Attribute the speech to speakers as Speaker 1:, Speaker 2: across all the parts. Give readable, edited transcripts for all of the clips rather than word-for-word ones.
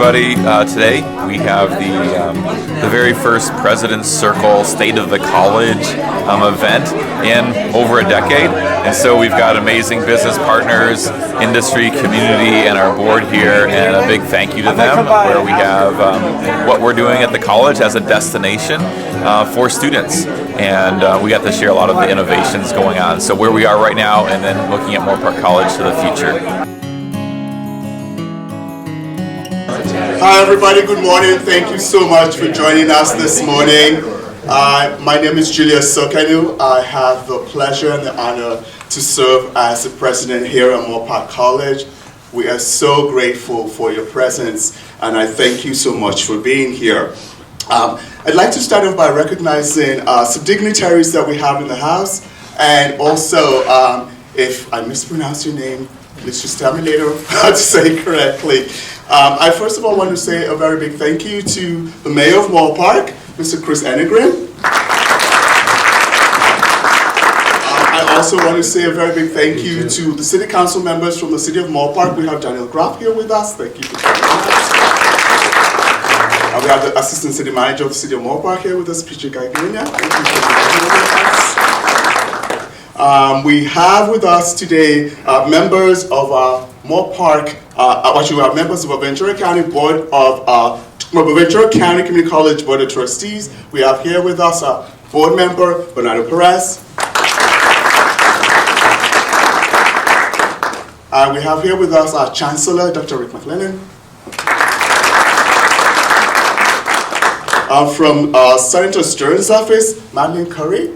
Speaker 1: everybody. Today we have the very first President's Circle State of the College event in over a decade. And so we've got amazing business partners, industry, community, and our board here, and a big thank you to them, where we have what we're doing at the college as a destination for students. And we got to share a lot of the innovations going on. So where we are right now, and then looking at Moorpark College to the future.
Speaker 2: Hi everybody, good morning. Thank you so much for joining us this morning. My name is Julius Sokanu. I have the pleasure and the honor to serve as the president here at Moorpark College. We are so grateful for your presence, and I thank you so much for being here. I'd like to start off by recognizing some dignitaries that we have in the house, and also, if I mispronounce your name, please just tell me later how to say it correctly. I first of all want to say a very big thank you to the Mayor of Moorpark, Mr. Chris Enegrin. I also want to say a very big thank you to the City Council members from the City of Moorpark. We have Daniel Graff here with us. Thank you for joining us. We have the Assistant City Manager of the City of Moorpark here with us, PJ Gaigrinya. Thank you for joining us. We have with us today members of our Moorpark, actually we have members of our Ventura County Board of Ventura County Community College Board of Trustees. We have here with us our board member, Bernardo Perez. We have here with us our Chancellor, Dr. Rick McLennan. From Senator Stern's office, Madeline Curry.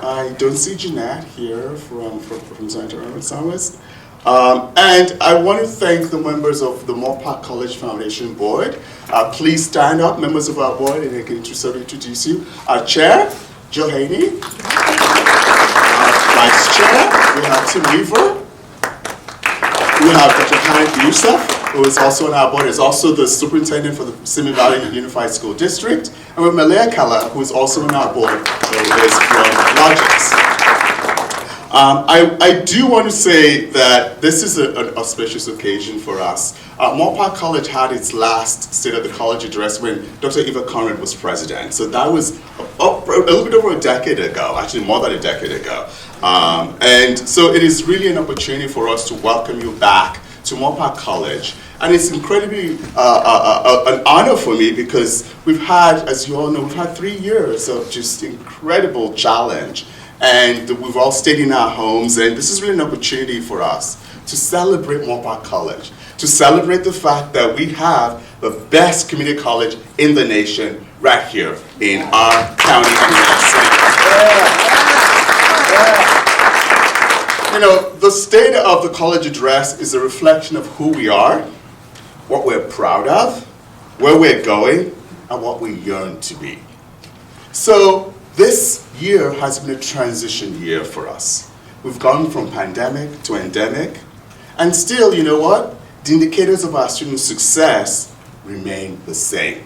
Speaker 2: I don't see Jeanette here from Senator Ernest Summers. And I want to thank the members of the Moorpark College Foundation Board. Please stand up, members of our board, and I can introduce you. Our chair, Jill Haney. Our vice chair, we have Tim Weaver. We have Dr. Khaled Youssef, who is also on our board, is also the superintendent for the Simi Valley Unified School District. And we have Malaya Kala, who is also on our board, who is from Logics. I do want to say that this is an auspicious occasion for us. Moorpark College had its last State of the College address when Dr. Eva Conrad was president. So that was a little bit over a decade ago, actually more than a decade ago. And so it is really an opportunity for us to welcome you back to Moorpark College. And it's incredibly an honor for me because we've had, as you all know, we've had 3 years of just incredible challenge. And we've all stayed in our homes, and this is really an opportunity for us to celebrate Moorpark College, to celebrate the fact that we have the best community college in the nation right here in our county and in our city. You know, the state of the college address is a reflection of who we are, what we're proud of, where we're going, and what we yearn to be. So this year has been a transition year for us. We've gone from pandemic to endemic, and still, you know what? The indicators of our students' success remain the same.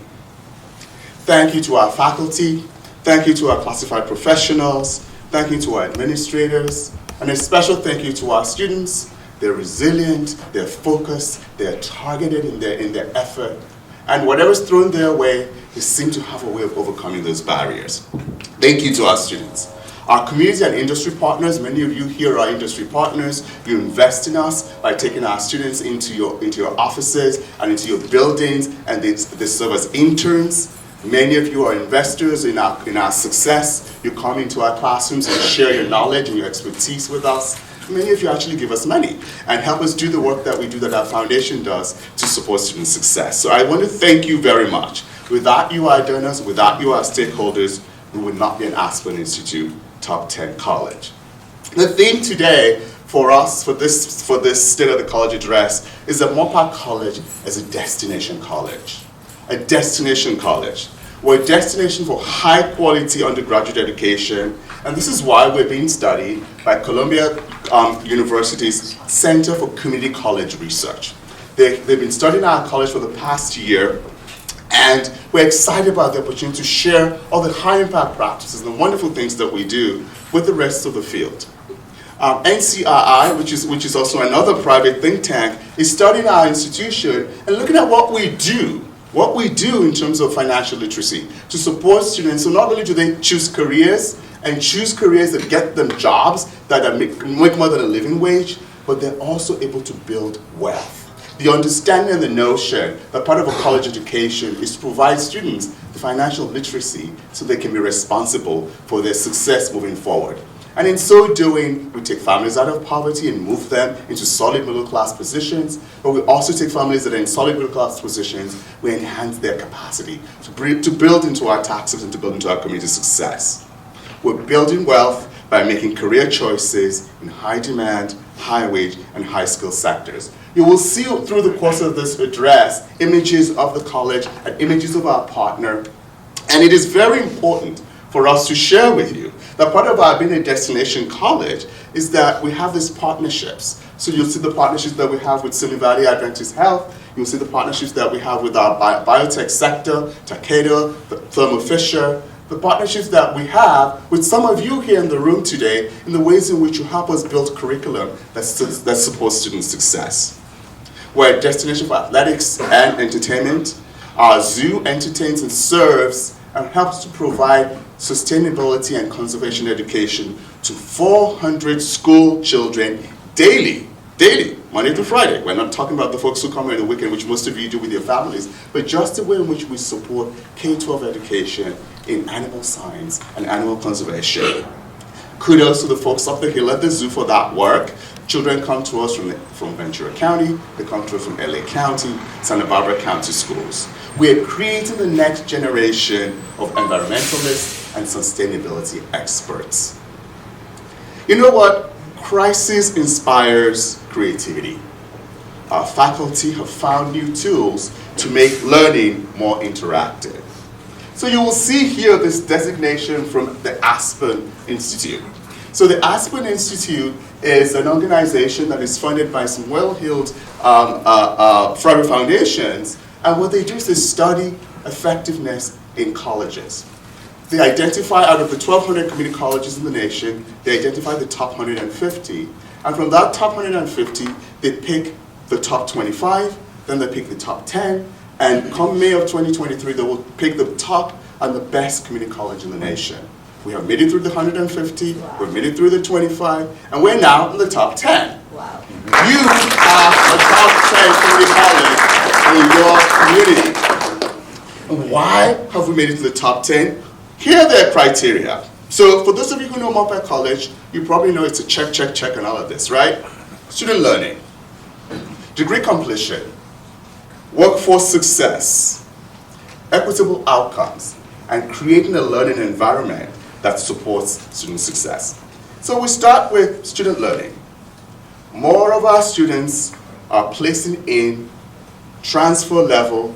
Speaker 2: Thank you to our faculty, thank you to our classified professionals, thank you to our administrators, and a special thank you to our students. They're resilient, they're focused, they're targeted in their effort, and whatever's thrown their way, they seem to have a way of overcoming those barriers. Thank you to our students. Our community and industry partners, many of you here are industry partners. You invest in us by taking our students into your offices and into your buildings, and they serve as interns. Many of you are investors in our success. You come into our classrooms and share your knowledge and your expertise with us. Many of you actually give us money and help us do the work that we do, that our foundation does to support student success. So I want to thank you very much. Without you, our donors, without you, our stakeholders, we would not be an Aspen Institute Top 10 college. The theme today for us, for this State of the College address, is that Moorpark College is a destination college. A destination college. We're a destination for high quality undergraduate education, and this is why we're being studied by Columbia University's Center for Community College Research. They've been studying our college for the past year, and we're excited about the opportunity to share all the high impact practices and the wonderful things that we do with the rest of the field. NCRI, which is also another private think tank, is studying our institution and looking at what we do in terms of financial literacy to support students. So not only do they choose careers that get them jobs that make more than a living wage, but they're also able to build wealth. The understanding and the notion that part of a college education is to provide students the financial literacy so they can be responsible for their success moving forward. And in so doing, we take families out of poverty and move them into solid middle class positions, but we also take families that are in solid middle class positions, we enhance their capacity to build into our taxes and to build into our community success. We're building wealth by making career choices in high demand, high wage, and high skill sectors. You will see through the course of this address images of the college and images of our partner, and it is very important for us to share with you that part of our being a destination college is that we have these partnerships. So you'll see the partnerships that we have with Silicon Valley Adventist Health, you'll see the partnerships that we have with our biotech sector, Takeda, Thermo Fisher, the partnerships that we have with some of you here in the room today in the ways in which you help us build curriculum that supports student success. We're a destination for athletics and entertainment. Our zoo entertains and serves and helps to provide sustainability and conservation education to 400 school children daily, Monday through Friday. We're not talking about the folks who come here on the weekend, which most of you do with your families, but just the way in which we support K-12 education in animal science and animal conservation. Kudos to the folks up the hill at the zoo for that work. Children come to us from Ventura County, they come to us from LA County, Santa Barbara County schools. We are creating the next generation of environmentalists and sustainability experts. You know what? Crisis inspires creativity. Our faculty have found new tools to make learning more interactive. So you will see here this designation from the Aspen Institute. So the Aspen Institute is an organization that is funded by some well-heeled private foundations, and what they do is they study effectiveness in colleges. They identify out of the 1,200 community colleges in the nation, they identify the top 150, and from that top 150, they pick the top 25, then they pick the top 10, and come May of 2023, they will pick the top and the best community college in the nation. We have made it through the 150, wow. We've made it through the 25, and we're now in the top 10. Wow. You are a top 10 community college in your community. And why have we made it to the top 10? Here are their criteria. So for those of you who know Moorpark College, you probably know it's a check on all of this, right? Student learning, degree completion, workforce success, equitable outcomes, and creating a learning environment that supports student success. So we start with student learning. More of our students are placing in transfer level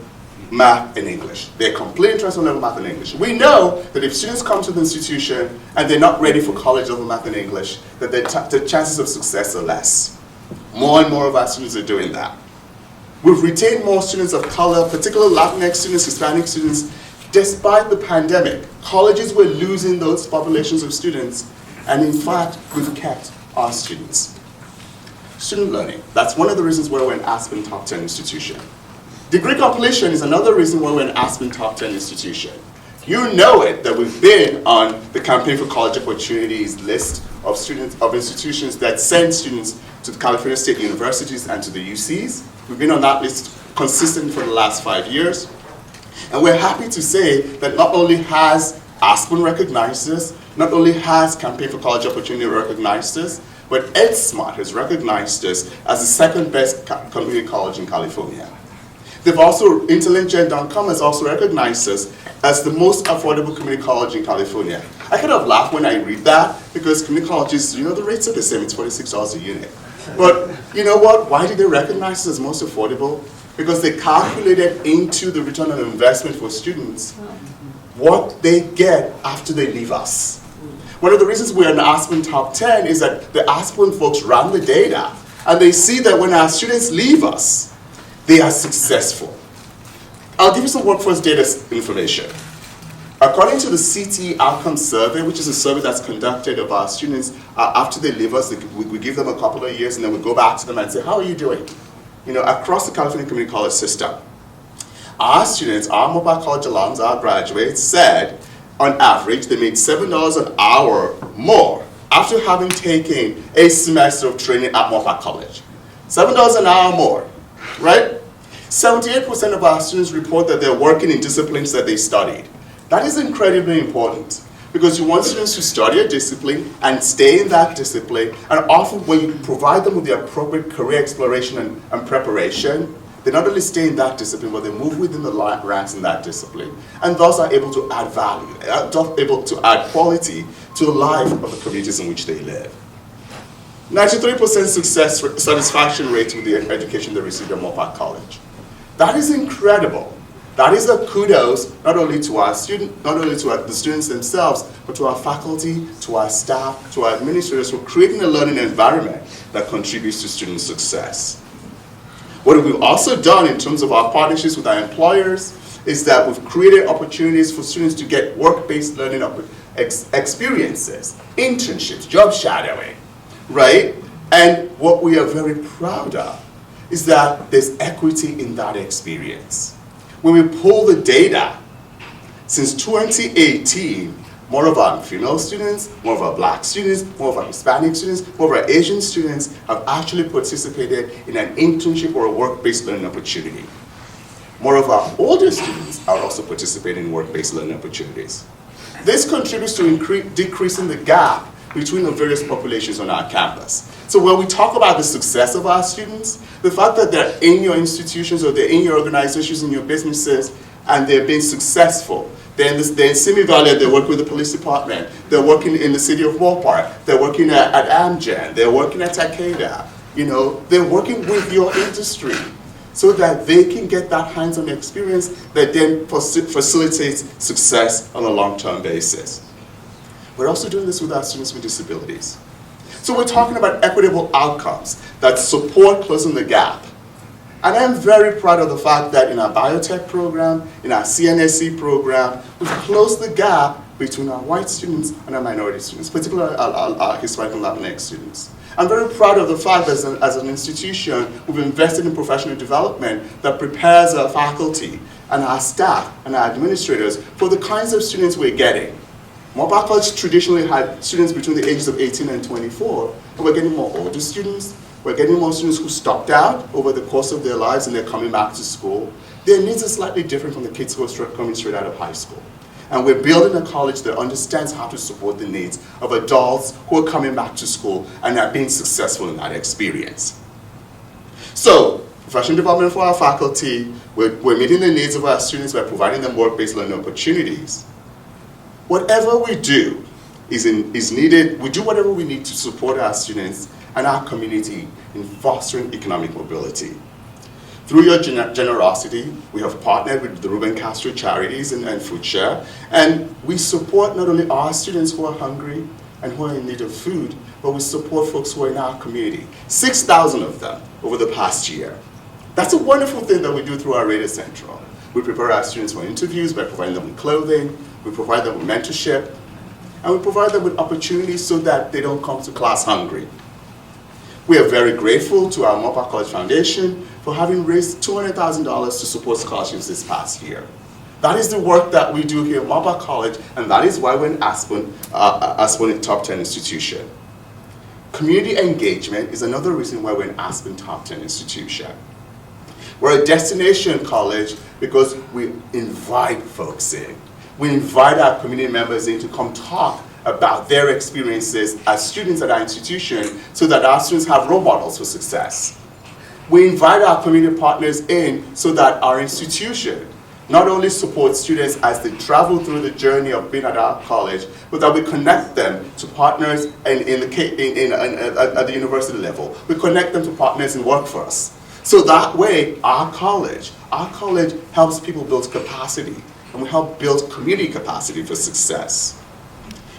Speaker 2: math and English. They're completing transfer level math and English. We know that if students come to the institution and they're not ready for college level math and English, that the chances of success are less. More and more of our students are doing that. We've retained more students of color, particularly Latinx students, Hispanic students. Despite the pandemic, colleges were losing those populations of students, and in fact, we've kept our students. Student learning, that's one of the reasons why we're an Aspen Top 10 institution. Degree completion is another reason why we're an Aspen Top 10 institution. You know it, that we've been on the Campaign for College Opportunities list of institutions that send students to the California State Universities and to the UCs. We've been on that list consistently for the last 5 years. And we're happy to say that not only has Aspen recognized us, not only has Campaign for College Opportunity recognized us, but EdSmart has recognized us as the second best community college in California. They've also, Intelligent.com has also recognized us as the most affordable community college in California. I kind of laugh when I read that because community colleges, you know, the rates are the same, it's $46 a unit. But you know what, why did they recognize us as most affordable? Because they calculated into the return on investment for students what they get after they leave us. One of the reasons we're an Aspen Top 10 is that the Aspen folks run the data, and they see that when our students leave us, they are successful. I'll give you some workforce data information. According to the CTE Outcome Survey, which is a survey that's conducted of our students after they leave us, we give them a couple of years and then we go back to them and say, how are you doing? Across the California Community College system, our students, our Moorpark College alums, our graduates said, on average, they made $7 an hour more after having taken a semester of training at Moorpark College. $7 an hour more, right? 78% of our students report that they're working in disciplines that they studied. That is incredibly important because you want students to study a discipline and stay in that discipline, and often when you provide them with the appropriate career exploration and preparation, they not only stay in that discipline, but they move within the ranks in that discipline, and thus are able to add value, able to add quality to the life of the communities in which they live. 93% satisfaction rate with the education they received at Moorpark College. That is incredible. That is a kudos not only to our the students themselves, but to our faculty, to our staff, to our administrators for creating a learning environment that contributes to student success. What we've also done in terms of our partnerships with our employers is that we've created opportunities for students to get work-based learning experiences, internships, job shadowing, right? And what we are very proud of is that there's equity in that experience. When we pull the data, since 2018, more of our female students, more of our black students, more of our Hispanic students, more of our Asian students have actually participated in an internship or a work-based learning opportunity. More of our older students are also participating in work-based learning opportunities. This contributes to decreasing the gap between the various populations on our campus. So when we talk about the success of our students, the fact that they're in your institutions or they're in your organizations, in your businesses, and they're being successful. They're in Simi Valley, they work with the police department. They're working in the city of Moorpark. They're working at Amgen. They're working at Takeda. They're working with your industry so that they can get that hands-on experience that then facilitates success on a long-term basis. We're also doing this with our students with disabilities. So we're talking about equitable outcomes that support closing the gap. And I'm very proud of the fact that in our biotech program, in our CNSC program, we've closed the gap between our white students and our minority students, particularly our Hispanic and Latinx students. I'm very proud of the fact that as an institution, we've invested in professional development that prepares our faculty and our staff and our administrators for the kinds of students we're getting. Moorpark College traditionally had students between the ages of 18 and 24, and we're getting more older students. We're getting more students who stopped out over the course of their lives and they're coming back to school. Their needs are slightly different from the kids who are coming straight out of high school. And we're building a college that understands how to support the needs of adults who are coming back to school and are being successful in that experience. So, professional development for our faculty, we're meeting the needs of our students by providing them work-based learning opportunities. Whatever we do is needed, we do whatever we need to support our students and our community in fostering economic mobility. Through your generosity, we have partnered with the Ruben Castro Charities and Food Share, and we support not only our students who are hungry and who are in need of food, but we support folks who are in our community. 6,000 of them over the past year. That's a wonderful thing that we do through our Radio Central. We prepare our students for interviews by providing them with clothing, we provide them with mentorship, and we provide them with opportunities so that they don't come to class hungry. We are very grateful to our Moorpark College Foundation for having raised $200,000 to support scholarships this past year. That is the work that we do here at Moorpark College, and that is why we're in Aspen a top 10 institution. Community engagement is another reason why we're an Aspen top 10 institution. We're a destination college because we invite folks in. We invite our community members in to come talk about their experiences as students at our institution so that our students have role models for success. We invite our community partners in so that our institution not only supports students as they travel through the journey of being at our college, but that we connect them to partners at the university level. We connect them to partners in workforce. So that way, our college helps people build capacity, and we help build community capacity for success.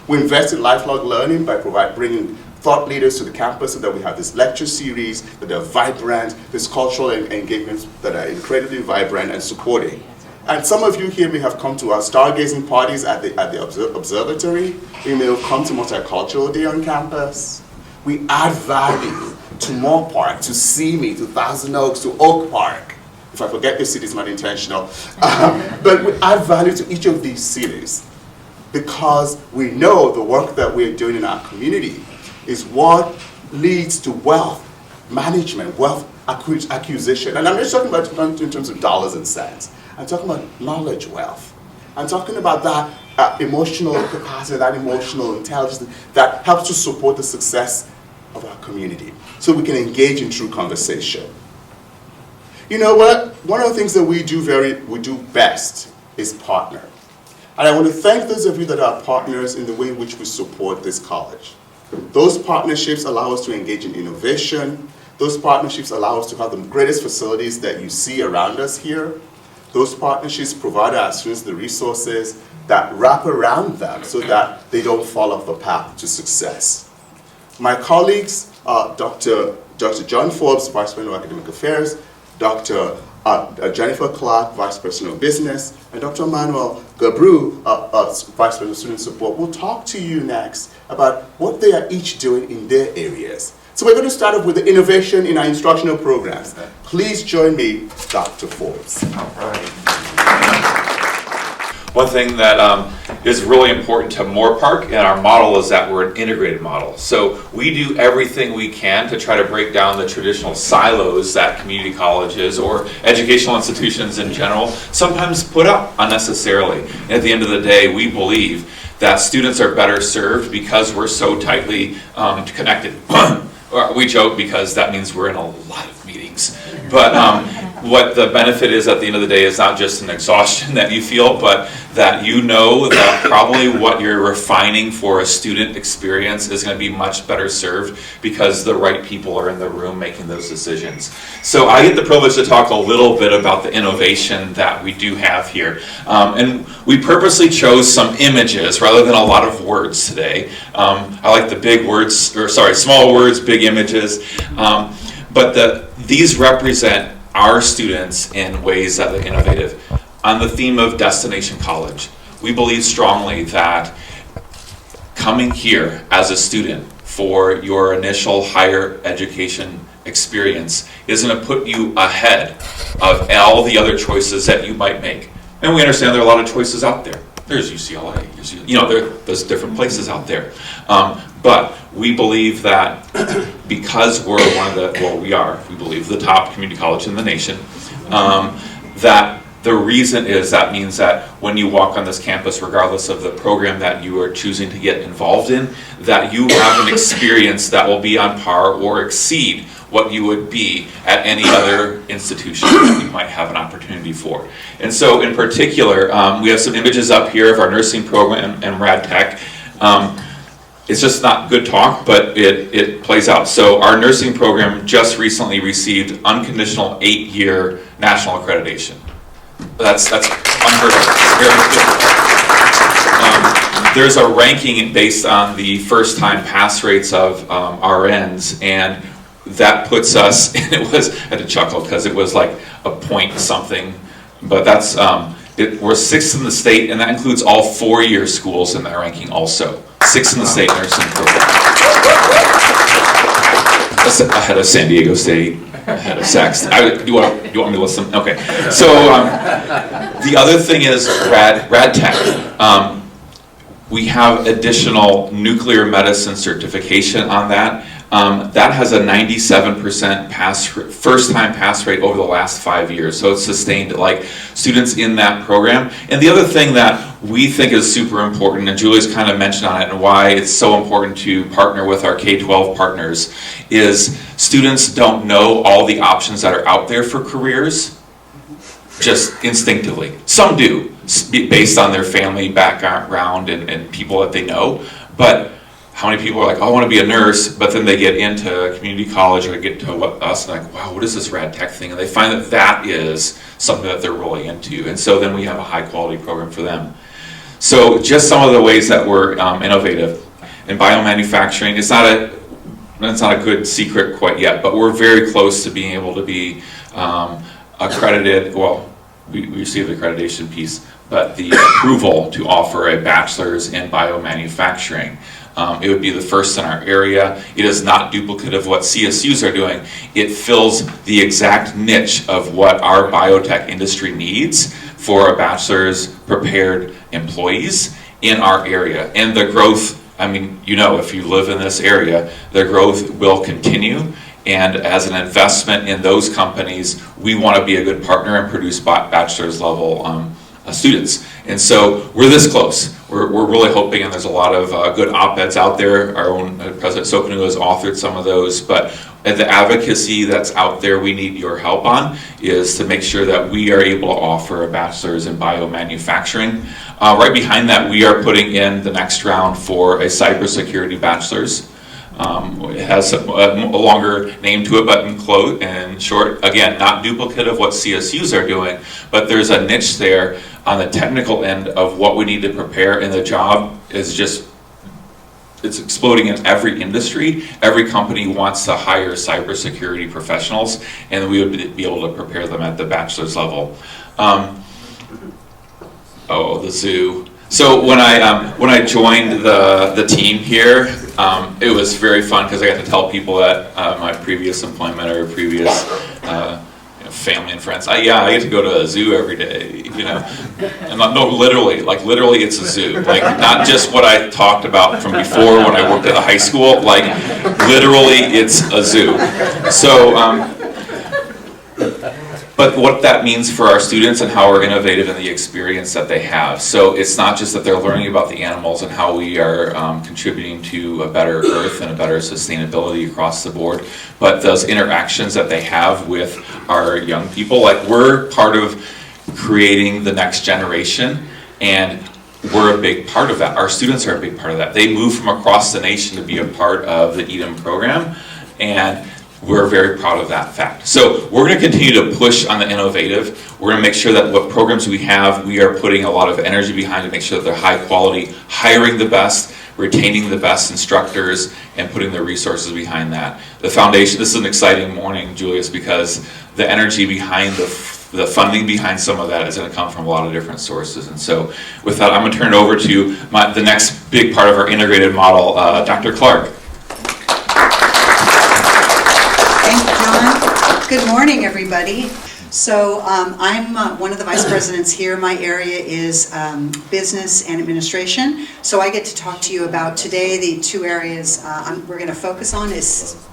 Speaker 2: We invest in lifelong learning by bringing thought leaders to the campus so that we have this lecture series that are vibrant, this cultural engagements that are incredibly vibrant and supporting. And some of you here may have come to our stargazing parties at the observatory. You may have come to Multicultural Day on campus. We add value to Moorpark, to Simi, to Thousand Oaks, to Oak Park. If I forget the city, it's not intentional. But we add value to each of these cities because we know the work that we're doing in our community is what leads to wealth management, wealth acquisition. And I'm just talking about in terms of dollars and cents. I'm talking about knowledge wealth. I'm talking about that emotional capacity, that emotional intelligence that helps to support the success of our community so we can engage in true conversation. You know what? One of the things that we do best is partner. And I want to thank those of you that are partners in the way in which we support this college. Those partnerships allow us to engage in innovation. Those partnerships allow us to have the greatest facilities that you see around us here. Those partnerships provide our students the resources that wrap around them so that they don't fall off the path to success. My colleagues, Dr. John Forbes, Vice President of Academic Affairs, Dr. Jennifer Clark, Vice President of Business, and Dr. Manuel Gabru, Vice President of Student Support, will talk to you next about what they are each doing in their areas. So we're going to start off with the innovation in our instructional programs. Please join me, Dr. Forbes.
Speaker 1: All right. One thing that is really important to Moorpark and our model is that we're an integrated model. So we do everything we can to try to break down the traditional silos that community colleges or educational institutions in general sometimes put up unnecessarily. And at the end of the day, we believe that students are better served because we're so tightly connected. We joke because that means we're in a lot of meetings. But what the benefit is at the end of the day is not just an exhaustion that you feel, but that you know that probably what you're refining for a student experience is going to be much better served because the right people are in the room making those decisions. So I get the privilege to talk a little bit about the innovation that we do have here. And we purposely chose some images rather than a lot of words today. I like the big words, or sorry, small words, big images. But these represent our students in ways that are innovative. On the theme of destination college, we believe strongly that coming here as a student for your initial higher education experience is going to put you ahead of all the other choices that you might make. And we understand there are a lot of choices out there. There's UCLA, there's different places out there. But we believe that because we're we believe the top community college in the nation, that the reason is that means that when you walk on this campus, regardless of the program that you are choosing to get involved in, that you have an experience that will be on par or exceed what you would be at any other institution that you might have an opportunity for. And so in particular, we have some images up here of our nursing program and rad tech. It's just not good talk, but it plays out. So our nursing program just recently received unconditional 8-year national accreditation. That's unheard of. There's a ranking based on the first-time pass rates of RNs, and that puts us, and I had to chuckle because it was like a point something, but that's, we're 6th in the state, and that includes all 4-year schools in that ranking also. 6th in the state nursing program. Ahead of San Diego State, ahead of Sax. Do you want me to listen? Okay. So the other thing is rad tech. We have additional nuclear medicine certification on that. That has a 97% first-time pass rate over the last 5 years. So it's sustained like students in that program. And the other thing that we think is super important, and Julie's kind of mentioned on it, and why it's so important to partner with our K-12 partners, is students don't know all the options that are out there for careers just instinctively. Some do, based on their family background and people that they know. But how many people are like, oh, I want to be a nurse, but then they get into community college or get to us and like, wow, what is this rad tech thing? And they find that that is something that they're really into. And so then we have a high quality program for them. So just some of the ways that we're innovative. In biomanufacturing, it's not a good secret quite yet, but we're very close to being able to be accredited, well, we received the accreditation piece, but the approval to offer a bachelor's in biomanufacturing. It would be the first in our area. It is not duplicate of what CSUs are doing. It fills the exact niche of what our biotech industry needs for a bachelor's prepared employees in our area. And the growth, I mean, you know, if you live in this area, the growth will continue. And as an investment in those companies, we want to be a good partner and produce bachelor's level students. And so we're this close. We're really hoping, and there's a lot of good op-eds out there. Our own President Sokanu has authored some of those, but the advocacy that's out there we need your help on is to make sure that we are able to offer a bachelor's in biomanufacturing. Right behind that, we are putting in the next round for a cybersecurity bachelor's. It has a longer name to it, but in short, again, not duplicate of what CSUs are doing, but there's a niche there on the technical end of what we need to prepare, and the job is just, it's exploding in every industry. Every company wants to hire cybersecurity professionals, and we would be able to prepare them at the bachelor's level. The zoo. So when I joined the team here, it was very fun because I got to tell people at my previous employment or previous family and friends, I get to go to a zoo every day, you know. And no, literally it's a zoo. Like, not just what I talked about from before when I worked at the high school. Like, literally, it's a zoo. So. But what that means for our students and how we're innovative in the experience that they have. So it's not just that they're learning about the animals and how we are contributing to a better earth and a better sustainability across the board, but those interactions that they have with our young people. Like, we're part of creating the next generation, and we're a big part of that. Our students are a big part of that. They move from across the nation to be a part of the EDM program, and we're very proud of that fact. So we're going to continue to push on the innovative. We're going to make sure that what programs we have, we are putting a lot of energy behind to make sure that they're high quality, hiring the best, retaining the best instructors, and putting the resources behind that. The foundation, this is an exciting morning, Julius, because the energy behind the funding behind some of that is going to come from a lot of different sources. And so with that, I'm going to turn it over to the next big part of our integrated model, Dr. Clark.
Speaker 3: Good morning, everybody. So I'm one of the vice presidents here. My area is business and administration. So I get to talk to you about today the two areas we're going to focus on is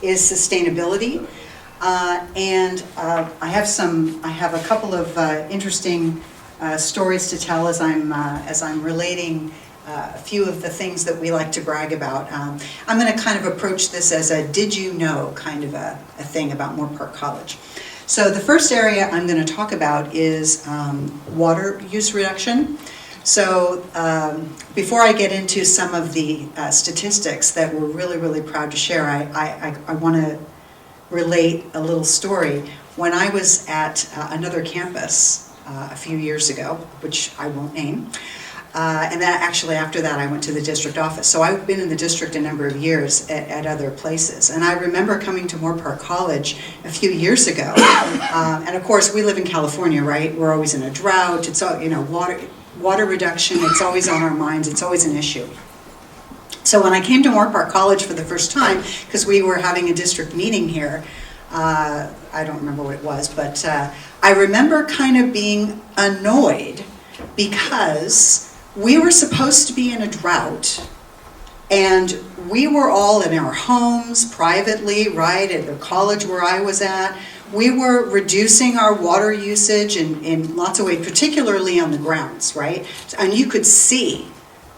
Speaker 3: sustainability, and I have a couple of interesting stories to tell as I'm relating a few of the things that we like to brag about. I'm going to kind of approach this as a did you know kind of a thing about Moorpark College. So the first area I'm going to talk about is water use reduction. So before I get into some of the statistics that we're really, really proud to share, I want to relate a little story. When I was at another campus a few years ago, which I won't name, and then actually after that I went to the district office. So I've been in the district a number of years at other places. And I remember coming to Moorpark College a few years ago. And of course we live in California, right? We're always in a drought. It's all, you know, water reduction, it's always on our minds, it's always an issue. So when I came to Moorpark College for the first time, because we were having a district meeting here, I don't remember what it was, but I remember kind of being annoyed because we were supposed to be in a drought, and we were all in our homes privately, right, at the college where I was at. We were reducing our water usage in lots of ways, particularly on the grounds, right? And you could see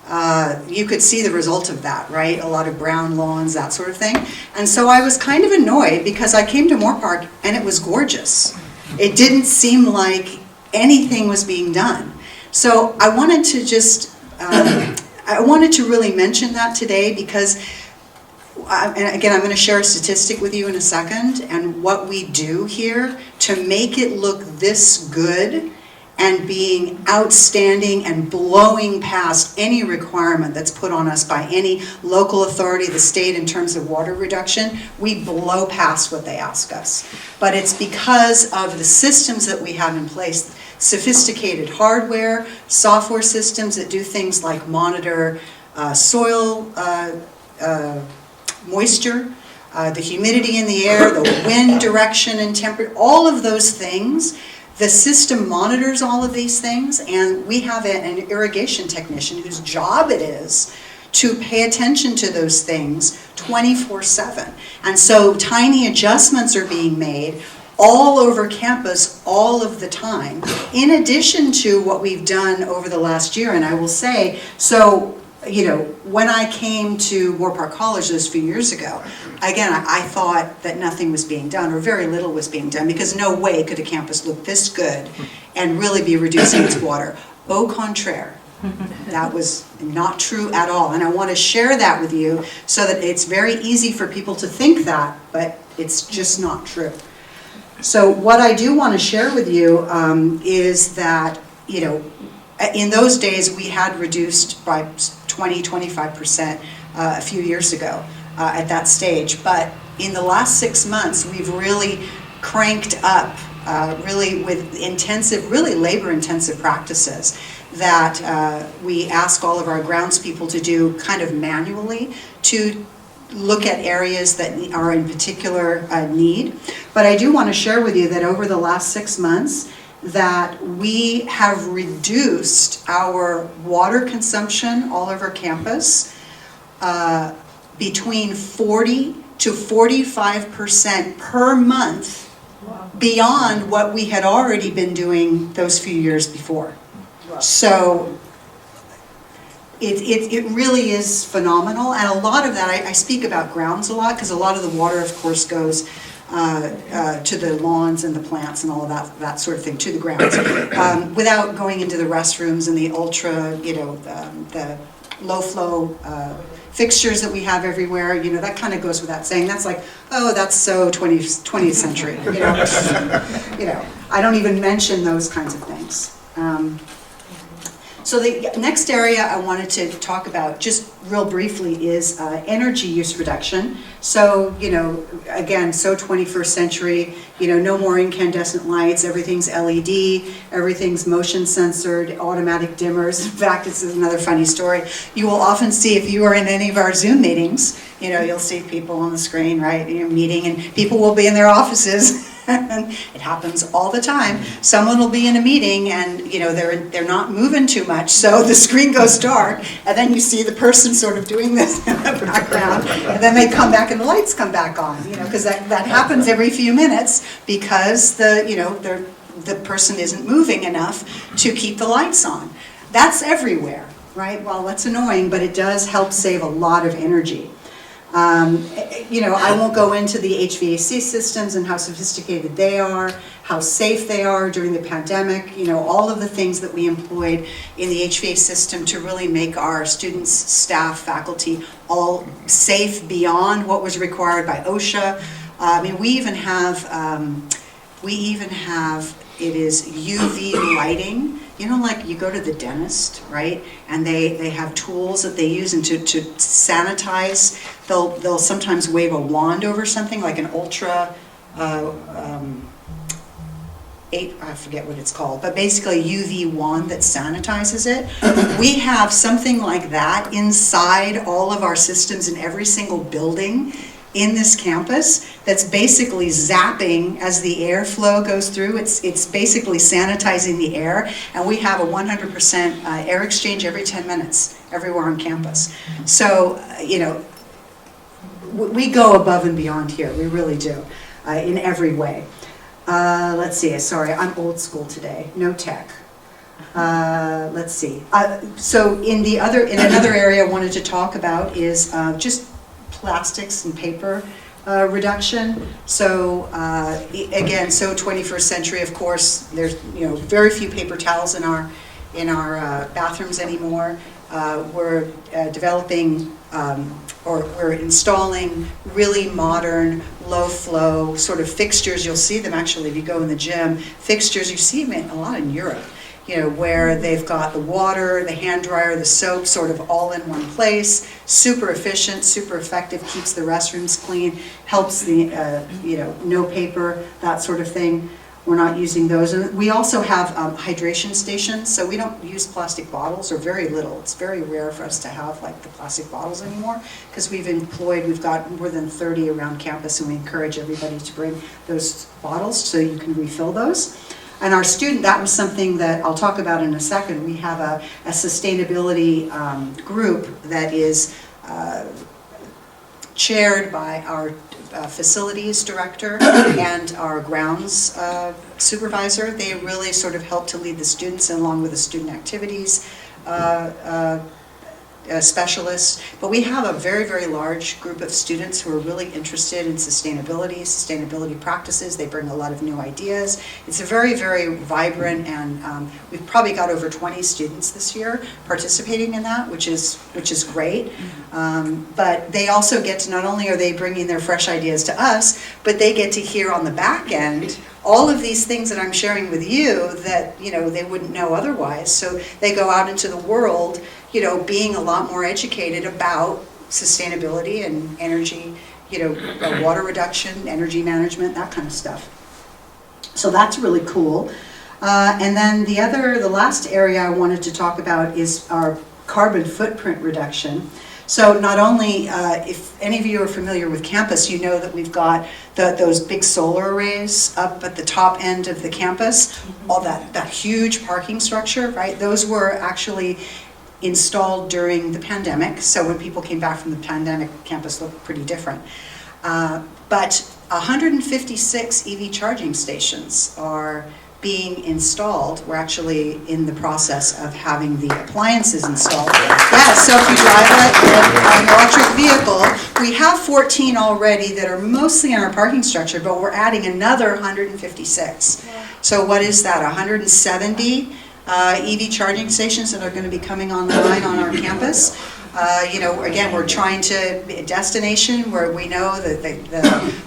Speaker 3: the result of that, right? A lot of brown lawns, that sort of thing. And so I was kind of annoyed because I came to Moorpark and it was gorgeous. It didn't seem like anything was being done. So I wanted to just, I wanted to really mention that today because, and again, I'm going to share a statistic with you in a second, and what we do here to make it look this good and being outstanding and blowing past any requirement that's put on us by any local authority, the state, in terms of water reduction. We blow past what they ask us. But it's because of the systems that we have in place sophisticated hardware, software systems that do things like monitor soil moisture, the humidity in the air, the wind direction and temperature, all of those things. The system monitors all of these things, and we have an irrigation technician whose job it is to pay attention to those things 24/7. And so tiny adjustments are being made all over campus all of the time, in addition to what we've done over the last year. And I will say, so, you know, when I came to Moorpark College those few years ago, again, I thought that nothing was being done, or very little was being done, because no way could a campus look this good and really be reducing its water. Au contraire. That was not true at all. And I want to share that with you so that it's very easy for people to think that, but it's just not true. So what I do want to share with you is that, you know, in those days we had reduced by 20-25% a few years ago at that stage. But in the last 6 months, we've really cranked up, really with intensive, really labor-intensive practices that we ask all of our grounds people to do kind of manually to look at areas that are in particular need. But I do want to share with you that over the last 6 months, that we have reduced our water consumption all over campus between 40 to 45% per month beyond what we had already been doing those few years before. So it really is phenomenal, and a lot of that, I speak about grounds a lot, because a lot of the water, of course, goes to the lawns and the plants and all of that sort of thing, to the grounds, without going into the restrooms and the ultra, you know, the low flow fixtures that we have everywhere. You know, that kind of goes without saying. That's like, oh, that's so 20th century. You know, I don't even mention those kinds of things. So the next area I wanted to talk about just real briefly is energy use reduction. So, you know, again, so 21st century, you know, no more incandescent lights, everything's LED, everything's motion censored, automatic dimmers. In fact, this is another funny story. You will often see, if you are in any of our Zoom meetings, you know, you'll see people on the screen, right, in your meeting, and people will be in their offices. And it happens all the time. Someone will be in a meeting and, you know, they're not moving too much, so the screen goes dark, and then you see the person sort of doing this in the background, and then they come back and the lights come back on, you know, because that happens every few minutes, because the person isn't moving enough to keep the lights on. That's everywhere, right? Well, that's annoying, but it does help save a lot of energy. You know, I won't go into the HVAC systems and how sophisticated they are, how safe they are during the pandemic, you know, all of the things that we employed in the HVAC system to really make our students, staff, faculty all safe beyond what was required by OSHA. I mean, we even have it is UV lighting. You know, like you go to the dentist, right? And they have tools that they use, and to sanitize, they'll sometimes wave a wand over something like an ultra, I forget what it's called, but basically a UV wand that sanitizes it. We have something like that inside all of our systems in every single building in this campus that's basically zapping as the airflow goes through. It's basically sanitizing the air, and we have a 100% air exchange every 10 minutes everywhere on campus. So, you know, we go above and beyond here. We really do, in every way. Let's see. Sorry, I'm old school today. No tech. Let's see. So in another area I wanted to talk about is just plastics and paper reduction. So again, so 21st century, of course, there's, you know, very few paper towels in our bathrooms anymore. We're developing or we're installing really modern, low flow sort of fixtures. You'll see them actually if you go in the gym. Fixtures, you see them a lot in Europe, you know, where they've got the water, the hand dryer, the soap sort of all in one place. Super efficient, super effective, keeps the restrooms clean, helps the, you know, no paper, that sort of thing. we're not using those. And we also have hydration stations, so we don't use plastic bottles, or very little. It's very rare for us to have like the plastic bottles anymore, because we've got more than 30 around campus, and we encourage everybody to bring those bottles so you can refill those. And our student, that was something that I'll talk about in a second. We have a sustainability group that is chaired by our facilities director and our grounds supervisor. They really sort of help to lead the students, along with the student activities specialists. But we have a very, very large group of students who are really interested in sustainability practices. They bring a lot of new ideas. It's a very, very vibrant, and we've probably got over 20 students this year participating in that, which is great. But they also get to, not only are they bringing their fresh ideas to us, but they get to hear on the back end all of these things that I'm sharing with you that, you know, they wouldn't know otherwise. So they go out into the world, you know, being a lot more educated about sustainability and energy, you know, water reduction, energy management, that kind of stuff. So that's really cool. And then the last area I wanted to talk about is our carbon footprint reduction. So not only, if any of you are familiar with campus, you know that we've got those big solar arrays up at the top end of the campus, all that huge parking structure, right? Those were actually installed during the pandemic. So when people came back from the pandemic, campus looked pretty different. But 156 EV charging stations are being installed. We're actually in the process of having the appliances installed. Yeah, so if you drive an electric vehicle, we have 14 already that are mostly in our parking structure, but we're adding another 156. So what is that, 170 EV charging stations that are going to be coming online on our campus? You know, again, we're trying to be a destination where we know that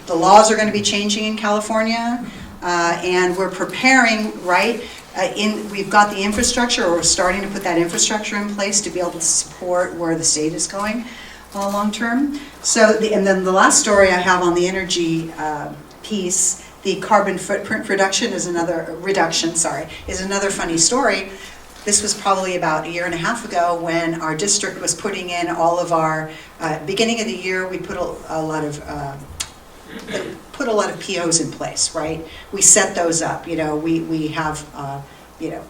Speaker 3: the laws are going to be changing in California. And we're preparing, right? We've got the infrastructure, or we're starting to put that infrastructure in place to be able to support where the state is going long term. So, and then the last story I have on the energy piece, the carbon footprint reduction is another funny story. This was probably about 1.5 years ago when our district was putting in all of our beginning of the year. We put a lot of POs in place, right? We set those up, you know, we have, you know,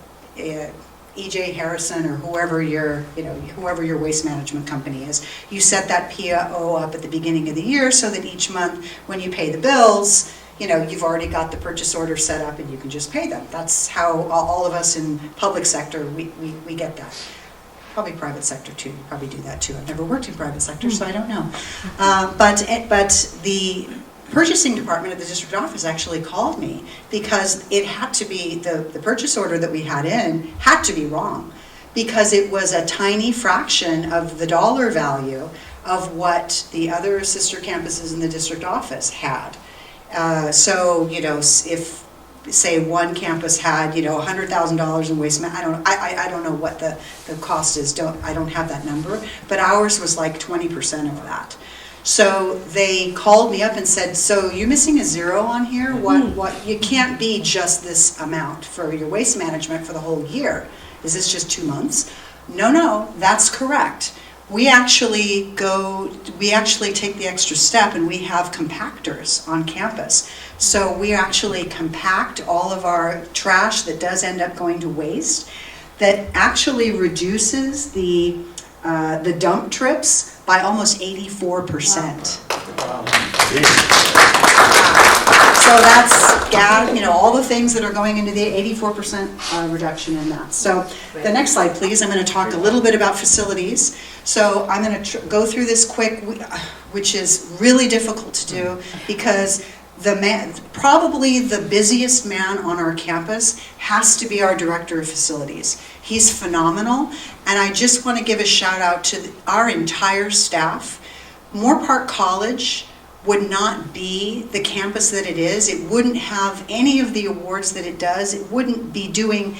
Speaker 3: EJ Harrison or whoever your waste management company is. You set that PO up at the beginning of the year so that each month when you pay the bills, you know, you've already got the purchase order set up and you can just pay them. That's how all of us in public sector, we get that. Probably private sector too, you probably do that too. I've never worked in private sector, so I don't know. But the purchasing department at the district office actually called me because it had to be, the purchase order that we had in had to be wrong, because it was a tiny fraction of the dollar value of what the other sister campuses in the district office had. So, you know, if say one campus had, you know, $100,000 in waste, I don't know what the cost is, I don't have that number, but ours was like 20% of that. So they called me up and said, so you're missing a zero on here? What you can't be just this amount for your waste management for the whole year. Is this just 2 months? No, that's correct. We actually take the extra step and we have compactors on campus. So we actually compact all of our trash that does end up going to waste, that actually reduces the dump trips by almost 84%. So that's, you know, all the things that are going into the 84% reduction in that. So the next slide, please. I'm going to talk a little bit about facilities. So I'm going to go through this quick, which is really difficult to do because probably the busiest man on our campus has to be our director of facilities. He's phenomenal, and I just want to give a shout out to our entire staff. Moorpark College would not be the campus that it is. It wouldn't have any of the awards that it does. It wouldn't be doing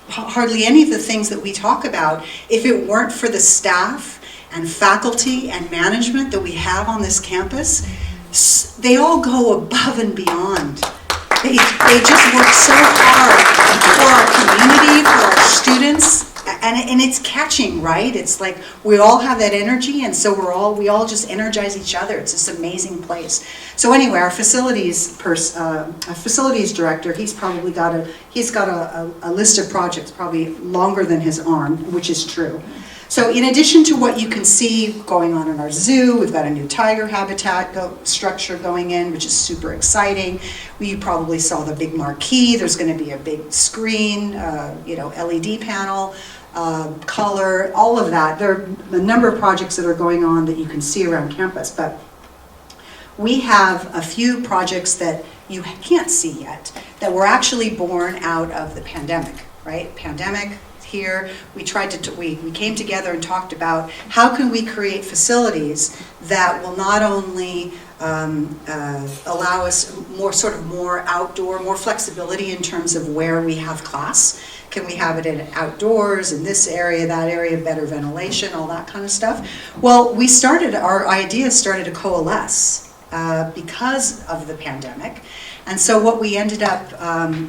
Speaker 3: hardly any of the things that we talk about if it weren't for the staff and faculty and management that we have on this campus. They all go above and beyond They just work so hard for our community, for our students, and it's catching, right? It's like we all have that energy, and so we all just energize each other. It's this amazing place. So anyway, our facilities director, he's got a list of projects probably longer than his arm, which is true. So in addition to what you can see going on in our zoo, we've got a new tiger habitat structure going in, which is super exciting. You probably saw the big marquee. There's going to be a big screen, LED panel, color, all of that. There are a number of projects that are going on that you can see around campus, but we have a few projects that you can't see yet that were actually born out of the pandemic, right? Pandemic. Here, we came together and talked about how can we create facilities that will not only allow us more outdoor, more flexibility in terms of where we have class. Can we have it in outdoors, in this area, that area, better ventilation, all that kind of stuff? Well, our ideas started to coalesce because of the pandemic. And so what we ended up,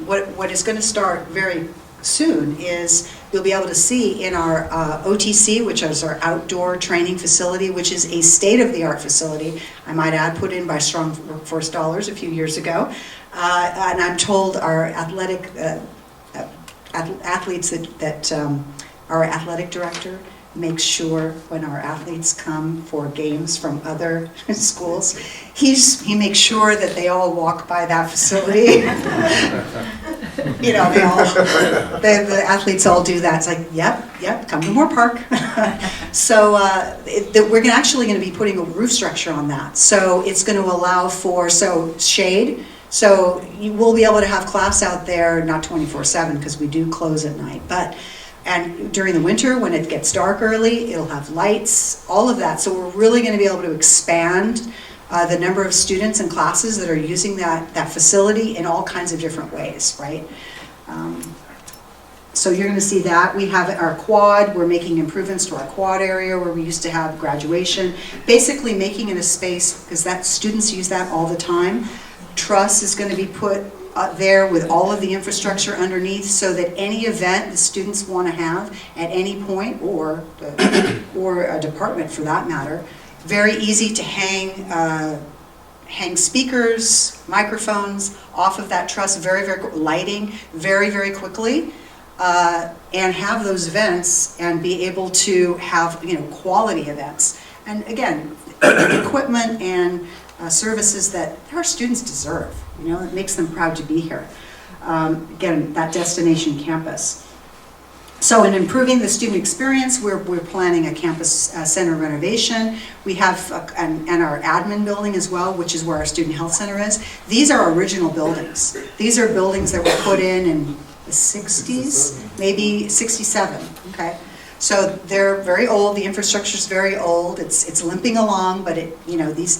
Speaker 3: what is going to start very soon is you'll be able to see in our OTC, which is our outdoor training facility, which is a state-of-the-art facility, I might add, put in by Strong Workforce Dollars a few years ago. And I'm told our athletic athletes that our athletic director makes sure when our athletes come for games from other schools, he makes sure that they all walk by that facility. The athletes all do that. It's like, yep, come to Moorpark. So we're actually going to be putting a roof structure on that. So it's going to allow for shade. So you will be able to have class out there, not 24/7 because we do close at night, and during the winter when it gets dark early, it'll have lights, all of that. So we're really going to be able to expand the number of students and classes that are using that facility in all kinds of different ways, right? So you're going to see that. We have our quad. We're making improvements to our quad area where we used to have graduation. Basically making it a space, because students use that all the time. Truss is going to be put there with all of the infrastructure underneath so that any event the students want to have at any point, or a department for that matter, very easy to hang speakers, microphones off of that truss, very, very lighting, very, very quickly, and have those events and be able to have quality events. And again, equipment and services that our students deserve. It makes them proud to be here. Again, that destination campus. So in improving the student experience, we're planning a campus center renovation. We have, and our admin building as well, which is where our student health center is. These are original buildings. These are buildings that were put in the 60s, maybe 67, okay? So they're very old, the infrastructure's very old, it's limping along, but these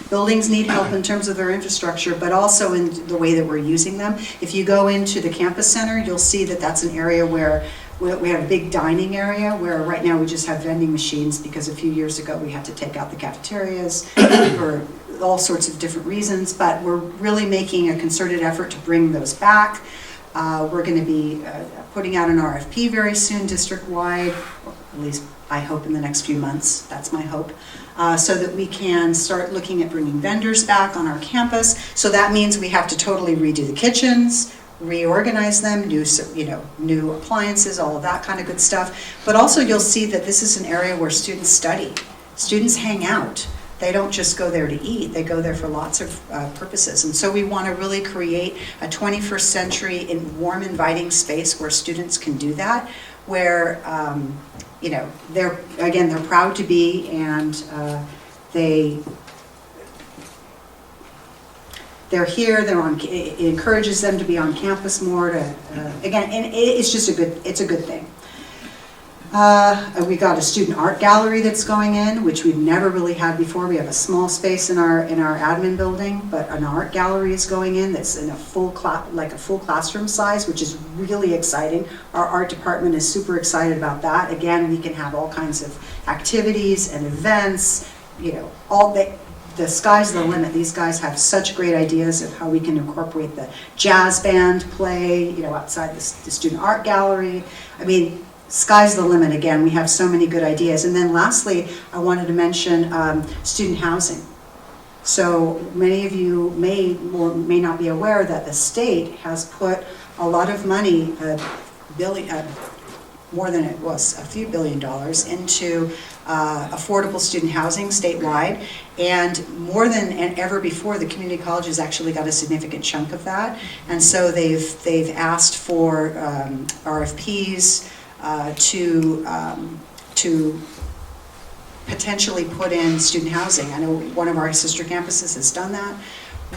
Speaker 3: buildings need help in terms of their infrastructure, but also in the way that we're using them. If you go into the campus center, you'll see that that's an area where we have a big dining area, where right now we just have vending machines because a few years ago we had to take out the cafeterias for all sorts of different reasons, but we're really making a concerted effort to bring those back. We're going to be putting out an RFP very soon, district-wide, or at least I hope in the next few months, that's my hope, so that we can start looking at bringing vendors back on our campus. So that means we have to totally redo the kitchens, reorganize them, new appliances, all of that kind of good stuff. But also you'll see that this is an area where students study. Students hang out. They don't just go there to eat, they go there for lots of purposes. And so we want to really create a 21st century warm, inviting space where students can do that, where they're proud to be, and they're here, it encourages them to be on campus more, and it's a good thing. We got a student art gallery that's going in, which we've never really had before. We have a small space in our admin building, but an art gallery is going in that's in a full classroom size, which is really exciting. Our art department is super excited about that. Again, we can have all kinds of activities and events, the sky's the limit. These guys have such great ideas of how we can incorporate the jazz band play, outside the student art gallery. I mean, sky's the limit again. We have so many good ideas. And then lastly, I wanted to mention student housing. So many of you may or may not be aware that the state has put a lot of money, more than it was, a few $1 billion into affordable student housing statewide. And more than ever before, the community colleges actually got a significant chunk of that. And so they've asked for RFPs to potentially put in student housing. I know one of our sister campuses has done that.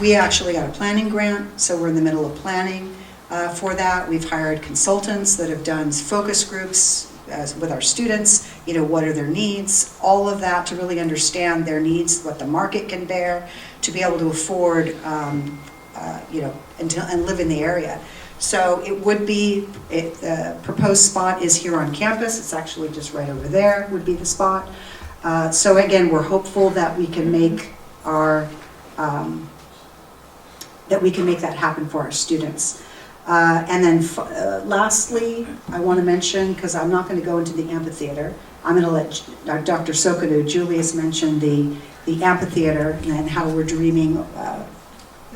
Speaker 3: We actually got a planning grant, so we're in the middle of planning for that. We've hired consultants that have done focus groups with our students, what are their needs, all of that to really understand their needs, what the market can bear, to be able to afford, and live in the area. So it would be, the proposed spot is here on campus. It's actually just right over there would be the spot. So again, we're hopeful that we can make that happen for our students. And then lastly, I want to mention, because I'm not going to go into the amphitheater, I'm going to let Dr. Sokonu, Julius, mention the amphitheater and how we're dreaming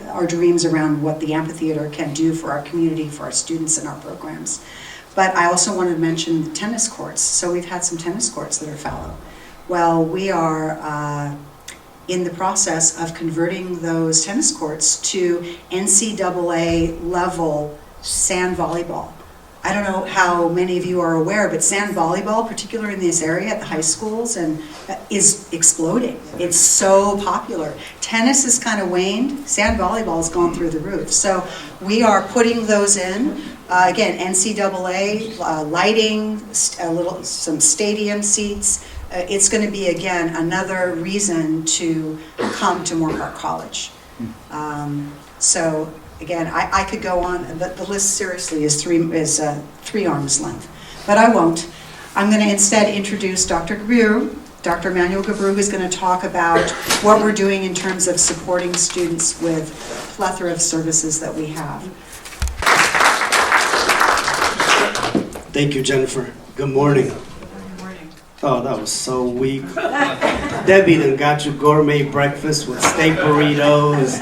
Speaker 3: our dreams around what the amphitheater can do for our community, for our students and our programs. But I also wanted to mention the tennis courts. So we've had some tennis courts that are fallow. Well, we are in the process of converting those tennis courts to NCAA level sand volleyball. I don't know how many of you are aware, but sand volleyball, particularly in this area at the high schools, and is exploding. It's so popular. Tennis has kind of waned. Sand volleyball has gone through the roof. So we are putting those in. Again, NCAA, lighting, some stadium seats. It's going to be, again, another reason to come to Moorpark College. So again, I could go on, but the list seriously is three arms length. But I won't. I'm going to instead introduce Dr. Gabru, Dr. Emmanuel Gabru, who's going to talk about what we're doing in terms of supporting students with a plethora of services that we have.
Speaker 4: Thank you, Jennifer. Good morning. Oh, that was so weak. Debbie done got you gourmet breakfast with steak burritos,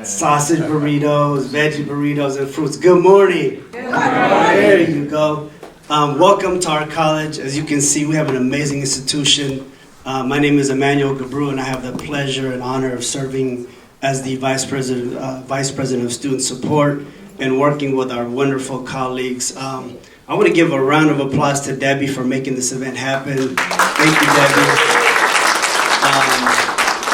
Speaker 4: sausage burritos, veggie burritos, and fruits. Good morning. Good morning. There you go. Welcome to our college. As you can see, we have an amazing institution. My name is Emmanuel Gabru, and I have the pleasure and honor of serving as the Vice President of Student Support and working with our wonderful colleagues. I want to give a round of applause to Debbie for making this event happen. Thank you, Debbie.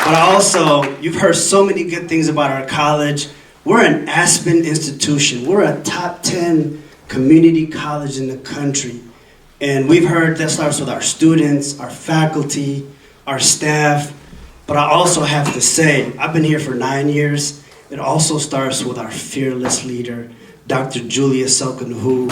Speaker 4: But also, you've heard so many good things about our college. We're an Aspen institution. We're a top 10 community college in the country. And we've heard that starts with our students, our faculty, our staff. But I also have to say, I've been here for 9 years. It also starts with our fearless leader, Dr. Julius Sokonu, who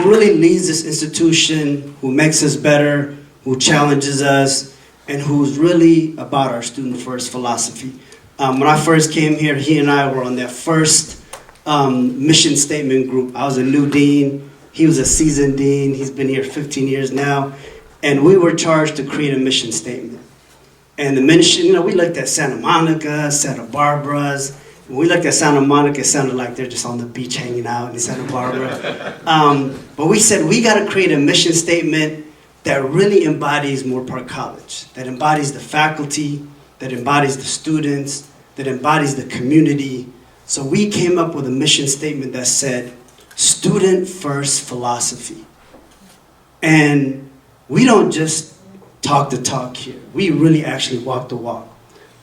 Speaker 4: really leads this institution, who makes us better, who challenges us, and who's really about our student first philosophy. When I first came here, he and I were on that first mission statement group. I was a new dean, he was a seasoned dean, he's been here 15 years now, and we were charged to create a mission statement. And the mission, we looked at Santa Monica, Santa Barbara's. When we looked at Santa Monica, it sounded like they're just on the beach hanging out in Santa Barbara. But we said, we got to create a mission statement that really embodies Moorpark College, that embodies the faculty, that embodies the students, that embodies the community. So we came up with a mission statement that said, student first philosophy. And we don't just talk the talk here. We really actually walk the walk.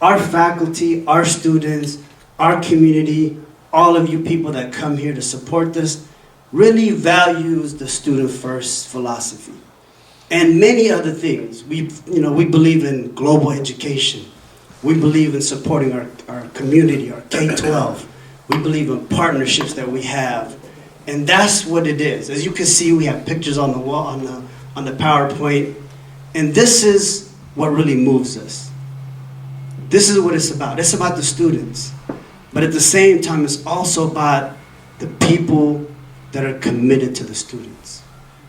Speaker 4: Our faculty, our students, our community, all of you people that come here to support this, really values the student first philosophy. And many other things. We believe in global education. We believe in supporting our community, our K-12. We believe in partnerships that we have. And that's what it is. As you can see, we have pictures on the wall, on the PowerPoint. And this is what really moves us. This is what it's about. It's about the students. But at the same time, it's also about the people that are committed to the students.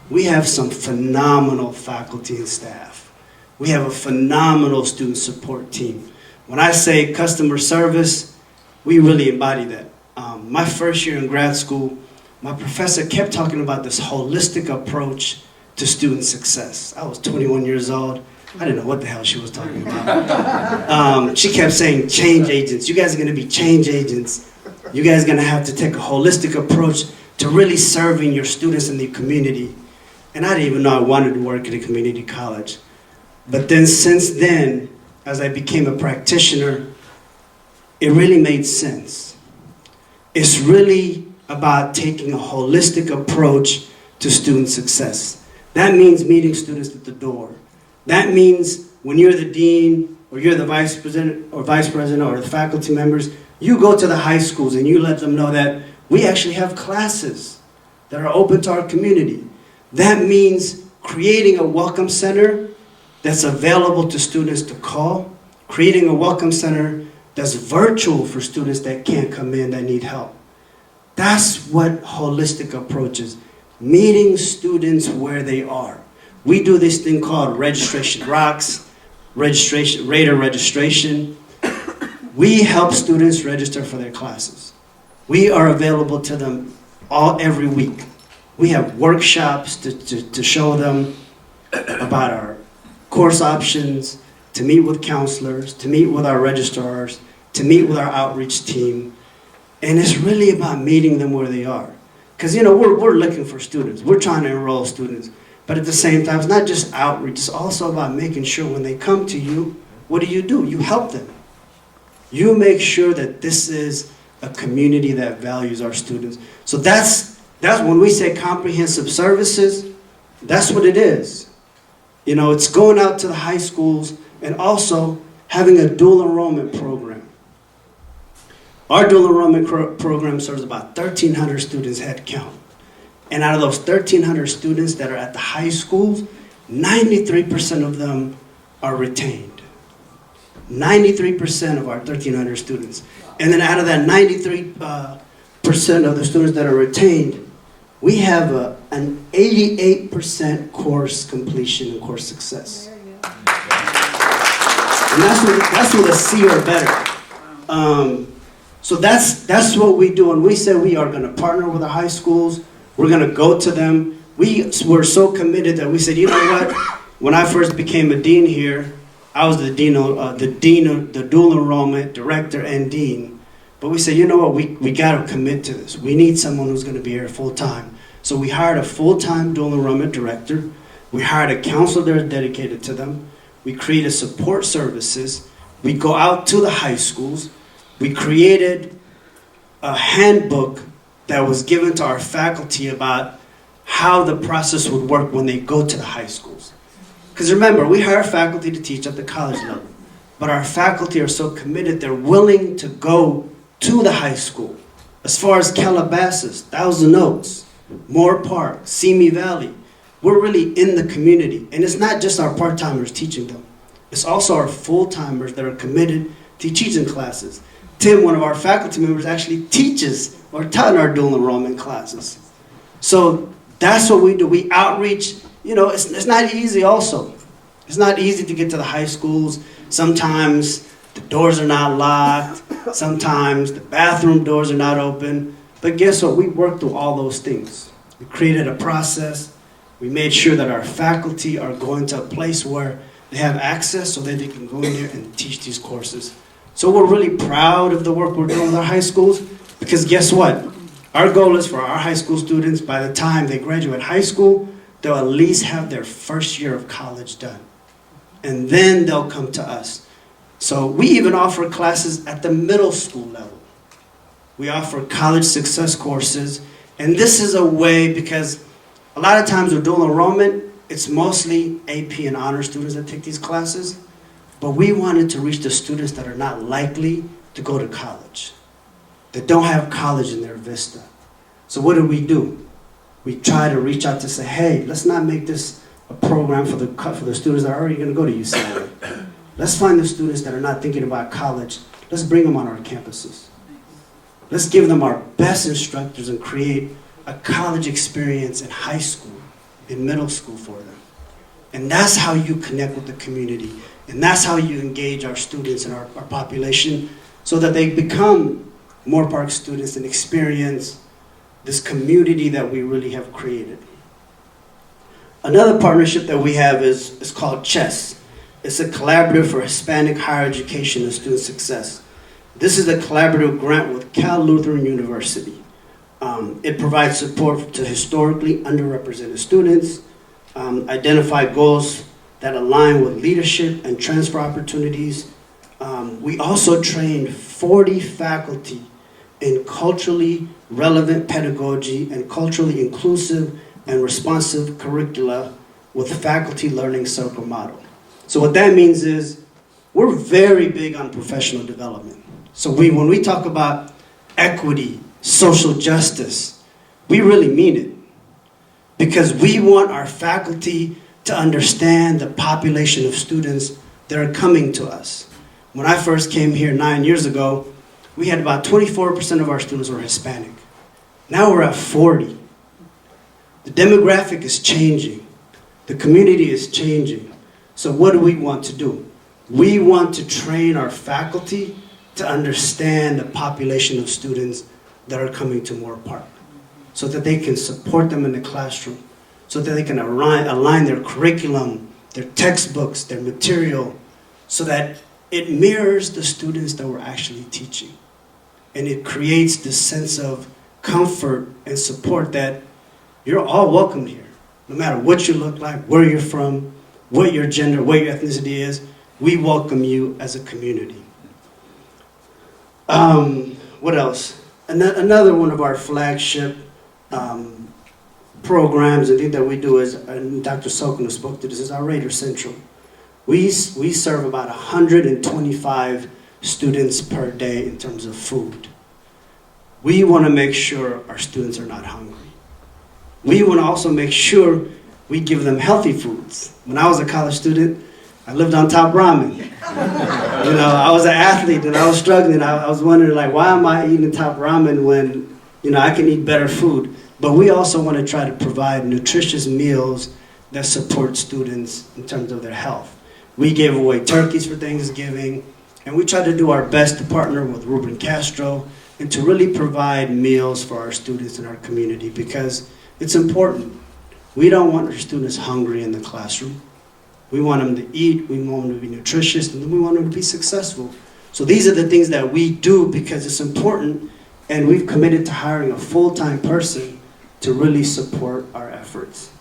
Speaker 4: We have some phenomenal faculty and staff. We have a phenomenal student support team. When I say customer service, we really embody that. My first year in grad school, my professor kept talking about this holistic approach to student success. I was 21 years old. I didn't know what the hell she was talking about. She kept saying change agents. You guys are going to be change agents. You guys are going to have to take a holistic approach to really serving your students in the community. And I didn't even know I wanted to work at a community college. But then since then, as I became a practitioner, it really made sense. It's really about taking a holistic approach to student success. That means meeting students at the door. That means when you're the dean or you're the vice president or the faculty members, you go to the high schools and you let them know that we actually have classes that are open to our community. That means creating a welcome center that's available to students to call, creating a welcome center that's virtual for students that can't come in, that need help. That's what holistic approach is, meeting students where they are. We do this thing called registration rocks, Raider registration. We help students register for their classes. We are available to them every week. We have workshops to show them about our course options, to meet with counselors, to meet with our registrars, to meet with our outreach team. And it's really about meeting them where they are. Because, we're looking for students. We're trying to enroll students. But at the same time, it's not just outreach. It's also about making sure when they come to you, what do? You help them. You make sure that this is a community that values our students. So that's when we say comprehensive services, that's what it is. It's going out to the high schools and also having a dual enrollment program. Our dual enrollment program serves about 1,300 students head count. And out of those 1,300 students that are at the high schools, 93% of them are retained. 93% of our 1,300 students. And then out of that 93% of the students that are retained, we have an 88% course completion and course success. And that's with a C or better. So that's what we do. And we say we are going to partner with the high schools. We're going to go to them. We were so committed that we said, you know what? When I first became a dean here, I was the dual enrollment director and dean. But we said, you know what? We got to commit to this. We need someone who's going to be here full time. So we hired a full-time dual enrollment director. We hired a counselor that's dedicated to them. We created support services. We go out to the high schools. We created a handbook that was given to our faculty about how the process would work when they go to the high schools. Because remember, we hire faculty to teach at the college level, but our faculty are so committed, they're willing to go to the high school. As far as Calabasas, Thousand Oaks, Moorpark, Simi Valley, we're really in the community. And it's not just our part-timers teaching them. It's also our full-timers that are committed to teaching classes. Tim, one of our faculty members, actually teaches or taught in our dual enrollment classes. So that's what we do. We outreach. It's not easy also. It's not easy to get to the high schools. Sometimes the doors are not locked. Sometimes the bathroom doors are not open. But guess what? We worked through all those things. We created a process. We made sure that our faculty are going to a place where they have access so that they can go in there and teach these courses. So we're really proud of the work we're doing with our high schools, because guess what? Our goal is for our high school students, by the time they graduate high school, they'll at least have their first year of college done. And then they'll come to us. So we even offer classes at the middle school level. We offer college success courses. And this is a way, because a lot of times with dual enrollment, it's mostly AP and honor students that take these classes. But we wanted to reach the students that are not likely to go to college, that don't have college in their vista. So what do? We try to reach out to say, hey, let's not make this a program for the students that are already going to go to UCLA. Let's find the students that are not thinking about college. Let's bring them on our campuses. Let's give them our best instructors and create a college experience in high school, in middle school for them. And that's how you connect with the community. And that's how you engage our students and our population so that they become Moorpark students and experience this community that we really have created. Another partnership that we have is called CHESS. It's a collaborative for Hispanic higher education and student success. This is a collaborative grant with Cal Lutheran University. It provides support to historically underrepresented students, identify goals that align with leadership and transfer opportunities. We also trained 40 faculty in culturally relevant pedagogy and culturally inclusive and responsive curricula with the faculty learning circle model. So what that means is we're very big on professional development. So when we talk about equity, social justice, we really mean it. Because we want our faculty to understand the population of students that are coming to us. When I first came here 9 years ago, we had about 24% of our students were Hispanic. Now we're at 40. The demographic is changing. The community is changing. So what do we want to do? We want to train our faculty to understand the population of students that are coming to Moorpark so that they can support them in the classroom, so that they can align their curriculum, their textbooks, their material, so that it mirrors the students that we're actually teaching. And it creates this sense of comfort and support that you're all welcome here. No matter what you look like, where you're from, what your gender, what your ethnicity is, we welcome you as a community. What else? Another one of our flagship programs and thing that we do is, and Dr. Sokin spoke to this, is our Raider Central. We serve about 125 students per day in terms of food. We want to make sure our students are not hungry. We want to also make sure we give them healthy foods. When I was a college student, I lived on top ramen. You know, I was an athlete and I was struggling. I was wondering, like, why am I eating top ramen when, you know, I can eat better food? But we also want to try to provide nutritious meals that support students in terms of their health. We gave away turkeys for Thanksgiving, and we try to do our best to partner with Ruben Castro and to really provide meals for our students in our community because it's important. We don't want our students hungry in the classroom. We want them to eat, we want them to be nutritious, and we want them to be successful. So these are the things that we do because it's important, and we've committed to hiring a full-time person to really support our efforts.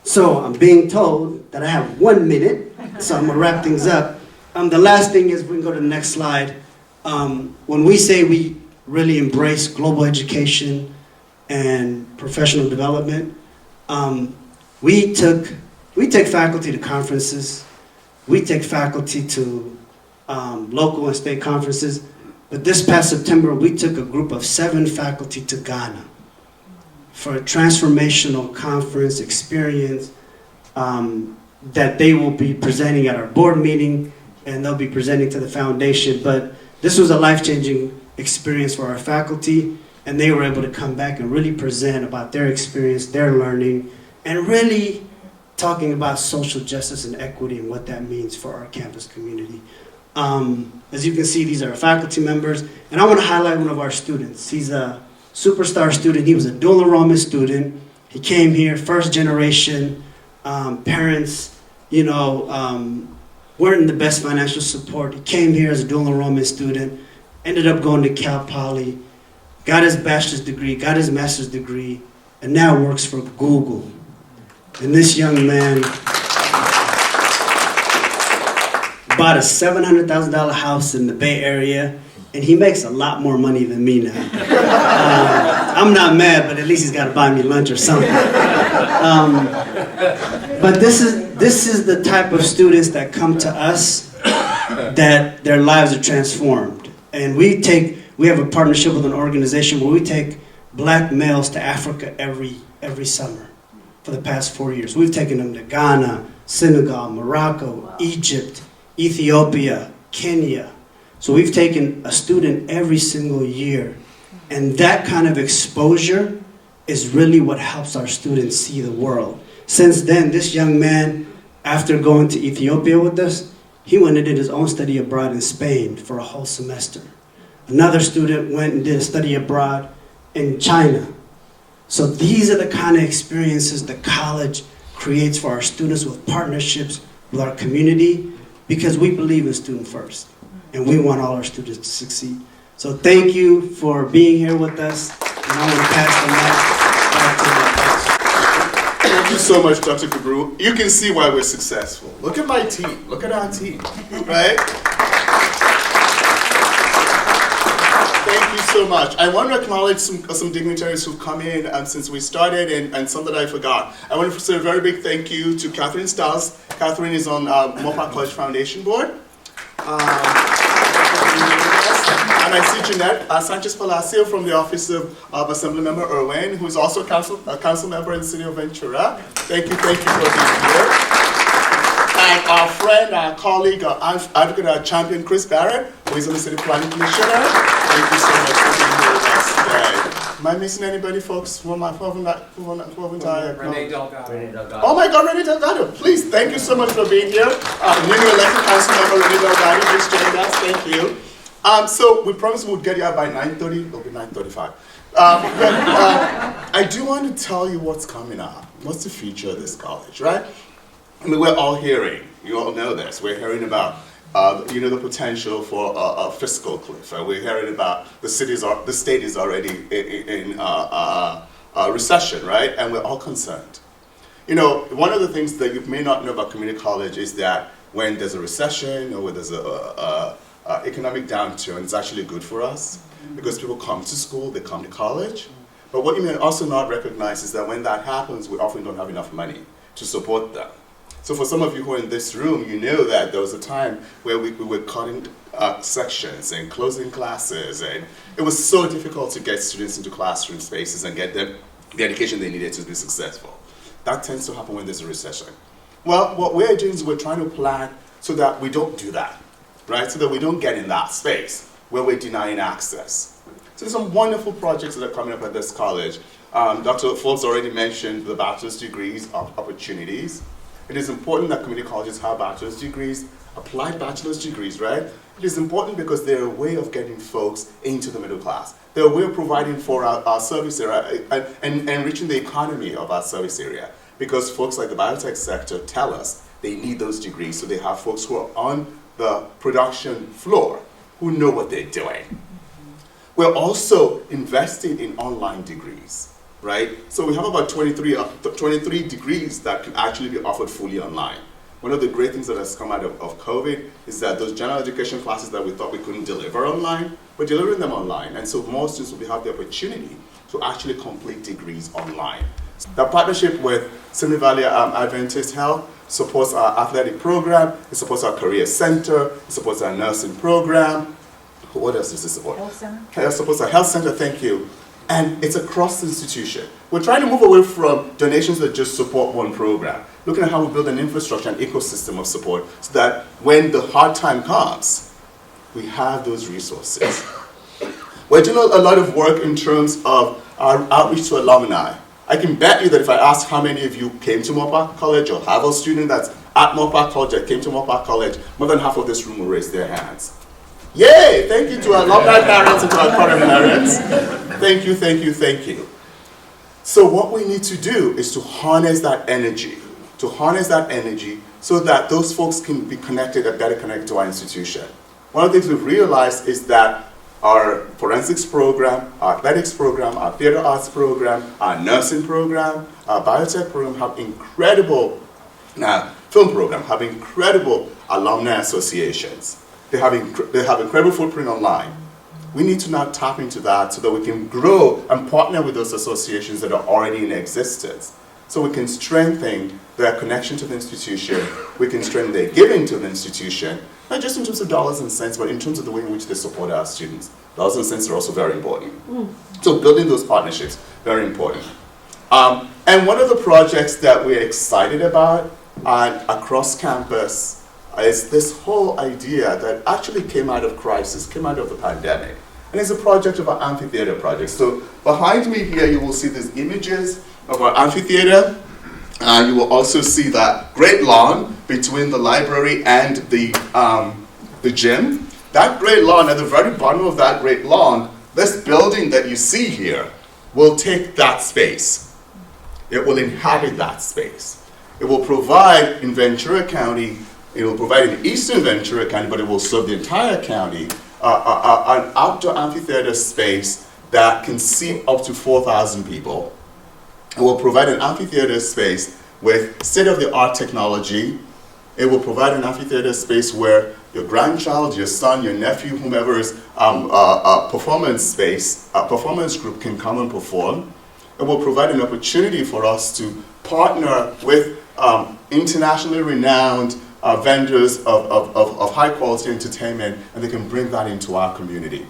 Speaker 4: So I'm being told that I have 1 minute, so I'm gonna wrap things up. The last thing is, we can go to the next slide. When we say we really embrace global education and professional development, we take faculty to conferences, we take faculty to local and state conferences, but this past September we took a group of 7 faculty to Ghana for a transformational conference experience that they will be presenting at our board meeting and they'll be presenting to the foundation. But this was a life-changing experience for our faculty, and they were able to come back and really present about their experience, their learning, and really talking about social justice and equity and what that means for our campus community. As you can see, these are our faculty members, and I want to highlight one of our students. He's a superstar student. He was a dual enrollment student. He came here, first generation. Parents, you know, weren't in the best financial support. He came here as a dual enrollment student, ended up going to Cal Poly, got his bachelor's degree, got his master's degree, and now works for Google. And this young man bought a $700,000 house in the Bay Area, and he makes a lot more money than me now. I'm not mad, but at least he's got to buy me lunch or something. But this is the type of students that come to us that their lives are transformed. And we have a partnership with an organization where we take black males to Africa every summer. for the past 4 years. We've taken them to Ghana, Senegal, Morocco, Egypt, Ethiopia, Kenya. So we've taken a student every single year. And that kind of exposure is really what helps our students see the world. Since then, this young man, after going to Ethiopia with us, he went and did his own study abroad in Spain for a whole semester. Another student went and did a study abroad in China. So these are the kind of experiences the college creates for our students with partnerships with our community, because we believe in student first and we want all our students to succeed. So thank you for being here with us, and I want to pass the mic back to the pastor.
Speaker 2: Thank you so much, Dr. Kabru. You can see why we're successful. Look at my team. Look at our team, right? Thank you so much. I want to acknowledge some dignitaries who've come in since we started, and some that I forgot. I want to say a very big thank you to Catherine Stiles. Catherine is on Moorpark College Foundation Board. And I see Jeanette Sanchez Palacio from the office of Assemblymember Irwin, who is also a council member in the city of Ventura. Thank you for being here. And our friend, our colleague, our advocate, our champion, Chris Barrett, who is on the city planning commissioner. Thank you so much for being here with us today. Am I missing anybody, folks? Who haven't I?
Speaker 5: Renee Delgado.
Speaker 2: Oh my God, Renee Delgado! Please, thank you so much for being here. Newly elected council member Renee Delgado, please join us. Thank you. So we promised we would get you out by 9:30. It'll be 9:35. I do want to tell you what's coming up. What's the future of this college, right? I mean, we're all hearing. You all know this. We're hearing about, the potential for a fiscal cliff. We're hearing about the state is already in recession, right? And we're all concerned. You know, one of the things that you may not know about community college is that when there's a recession or when there's a economic downturn, it's actually good for us because people come to school, they come to college. But what you may also not recognize is that when that happens, we often don't have enough money to support them. So for some of you who are in this room, you know that there was a time where we were cutting sections and closing classes, and it was so difficult to get students into classroom spaces and get them the education they needed to be successful. That tends to happen when there's a recession. Well, what we're doing is we're trying to plan so that we don't do that, right? So that we don't get in that space where we're denying access. So there's some wonderful projects that are coming up at this college. Dr. Forbes already mentioned the bachelor's degrees opportunities. It is important that community colleges have bachelor's degrees, applied bachelor's degrees, right? It is important because they're a way of getting folks into the middle class. They're a way of providing for our service area and enriching the economy of our service area. Because folks like the biotech sector tell us they need those degrees, so they have folks who are on the production floor who know what they're doing. We're also investing in online degrees, right? So we have about 23 degrees that can actually be offered fully online. One of the great things that has come out of COVID is that those general education classes that we thought we couldn't deliver online, we're delivering them online. And so more students will have the opportunity to actually complete degrees online. The partnership with Simi Valley Adventist Health supports our athletic program, it supports our career center, it supports our nursing program. What else does it support?
Speaker 6: Health center.
Speaker 2: It supports our health center, thank you. And it's across the institution. We're trying to move away from donations that just support one program, looking at how we build an infrastructure, an ecosystem of support, so that when the hard time comes, we have those resources. We're doing a lot of work in terms of our outreach to alumni. I can bet you that if I ask how many of you came to Moorpark College or have a student that's at Moorpark College that came to Moorpark College, more than half of this room will raise their hands. Yay! Thank you to our alumni parents and to our current parents. Thank you, thank you, thank you. So what we need to do is to harness that energy, so that those folks can be connected and better connected to our institution. One of the things we've realized is that our forensics program, our athletics program, our theater arts program, our nursing program, our biotech program have incredible, film program have incredible alumni associations. They have incredible footprint online. We need to now tap into that so that we can grow and partner with those associations that are already in existence. So we can strengthen their connection to the institution, we can strengthen their giving to the institution, not just in terms of dollars and cents, but in terms of the way in which they support our students. Dollars and cents are also very important. So building those partnerships, very important. And one of the projects that we're excited about across campus is this whole idea that actually came out of crisis, came out of the pandemic. And it's a project of our amphitheater project. So behind me here, you will see these images of our amphitheater. You will also see that great lawn between the library and the gym. That great lawn, at the very bottom of that great lawn, this building that you see here will take that space. It will inhabit that space. It will provide in Ventura County, it will provide in eastern Ventura County, but it will serve the entire county, an outdoor amphitheater space that can seat up to 4,000 people. It will provide an amphitheater space with state-of-the-art technology. It will provide an amphitheater space where your grandchild, your son, your nephew, whomever's performance group can come and perform. It will provide an opportunity for us to partner with internationally renowned vendors of high quality entertainment, and they can bring that into our community.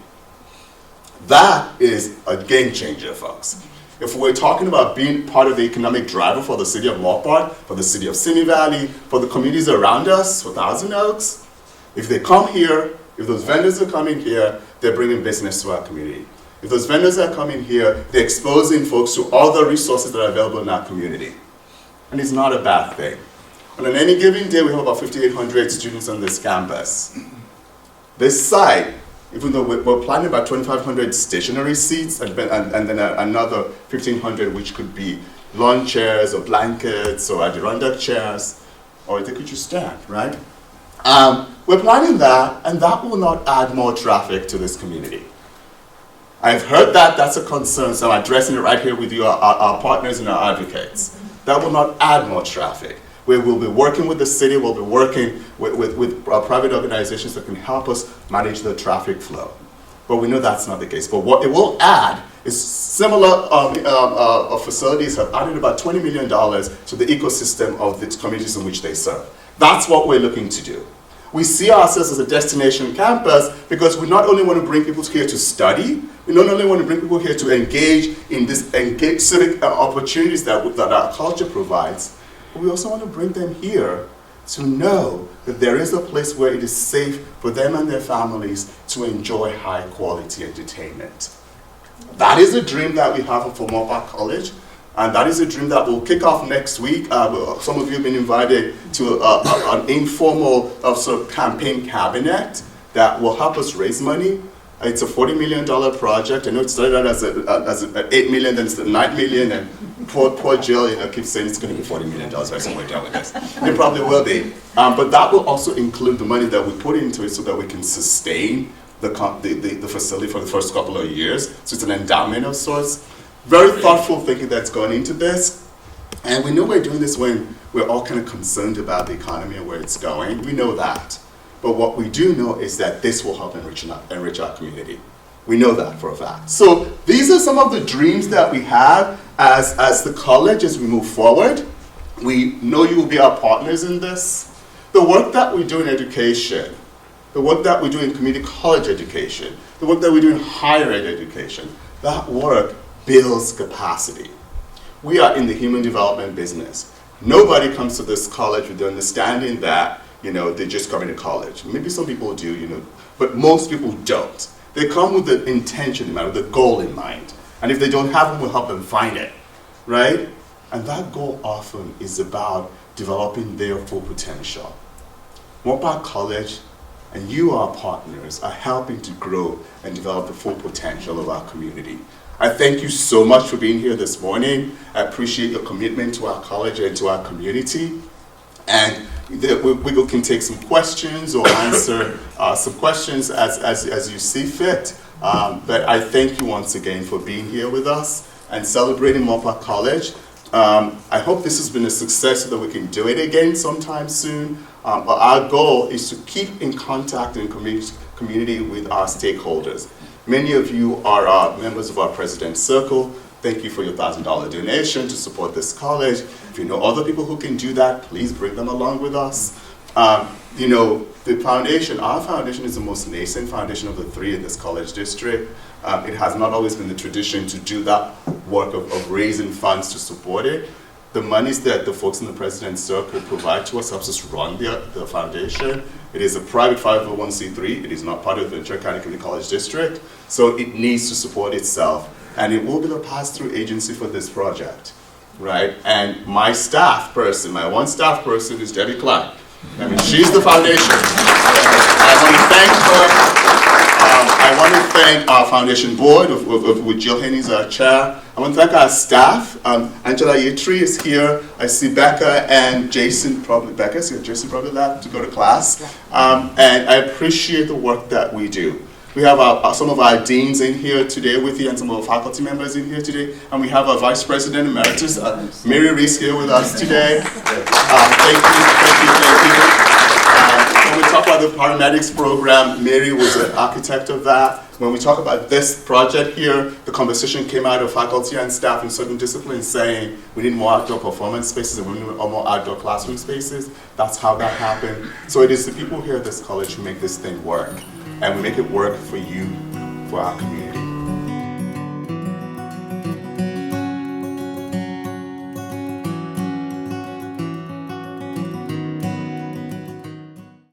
Speaker 2: That is a game changer, folks. If we're talking about being part of the economic driver for the city of Moorpark, for the city of Simi Valley, for the communities around us, for Thousand Oaks, if they come here, if those vendors are coming here, they're bringing business to our community. If those vendors are coming here, they're exposing folks to all the resources that are available in our community. And it's not a bad thing. And on any given day, we have about 5,800 students on this campus. This site, even though we're planning about 2,500 stationary seats and then another 1,500 which could be lawn chairs or blankets or Adirondack chairs, or they could just stand, right? We're planning that, and that will not add more traffic to this community. I've heard that that's a concern, so I'm addressing it right here with you, our partners and our advocates. That will not add more traffic. We will be working with the city, we'll be working with private organizations that can help us manage the traffic flow. But we know that's not the case. But what it will add is similar facilities have added about $20 million to the ecosystem of the communities in which they serve. That's what we're looking to do. We see ourselves as a destination campus because we not only want to bring people here to study, we not only want to bring people here to engage in this civic opportunities that our culture provides, but we also want to bring them here to know that there is a place where it is safe for them and their families to enjoy high quality entertainment. That is a dream that we have for Moorpark College, and that is a dream that will kick off next week. Some of you have been invited to an informal sort of campaign cabinet that will help us raise money. It's a $40 million project. I know it started out as $8 million, then it's $9 million, and poor Jill, keeps saying it's going to be $40 million by somewhere down with this. It probably will be. But that will also include the money that we put into it so that we can sustain the facility for the first couple of years. So it's an endowment of sorts. Very thoughtful thinking that's gone into this. And we know we're doing this when we're all kind of concerned about the economy and where it's going. We know that. But what we do know is that this will help enrich our community. We know that for a fact. So these are some of the dreams that we have as the college as we move forward. We know you will be our partners in this. The work that we do in education, the work that we do in community college education, the work that we do in higher ed education, that work builds capacity. We are in the human development business. Nobody comes to this college with the understanding that they just come into college. Maybe some people do, but most people don't. They come with the intention in mind, with the goal in mind. And if they don't have it, we'll help them find it, right? And that goal often is about developing their full potential. Moorpark College and you, our partners, are helping to grow and develop the full potential of our community. I thank you so much for being here this morning. I appreciate your commitment to our college and to our community. And we can take some questions or answer some questions as you see fit. But I thank you once again for being here with us and celebrating Moorpark College. I hope this has been a success so that we can do it again sometime soon. But our goal is to keep in contact and community with our stakeholders. Many of you are members of our President's Circle. Thank you for your $1,000 donation to support this college. If you know other people who can do that, please bring them along with us. The foundation, our foundation is the most nascent foundation of the three in this college district. It has not always been the tradition to do that work of raising funds to support it. The monies that the folks in the President's Circle provide to us helps us run the foundation. It is a private 501c3. It is not part of the Ventura County Community College District, so it needs to support itself. And it will be the pass-through agency for this project, right? And my staff person, my one staff person is Debbie Clark. I mean, she's the foundation. I want to thank her. I want to thank our foundation board with Jill Haney as our chair. I want to thank our staff. Angela Yetri is here. I see Becca and Jason probably left to go to class. And I appreciate the work that we do. We have some of our deans in here today with you and some of our faculty members in here today. And we have our Vice President Emeritus, Mary Reese, here with us today. Thank you. When we talk about the paramedics program, Mary was an architect of that. When we talk about this project here, the conversation came out of faculty and staff in certain disciplines saying we need more outdoor performance spaces and we need more outdoor classroom spaces. That's how that happened. So it is the people here at this college who make this thing work. And we make it work for you, for our community.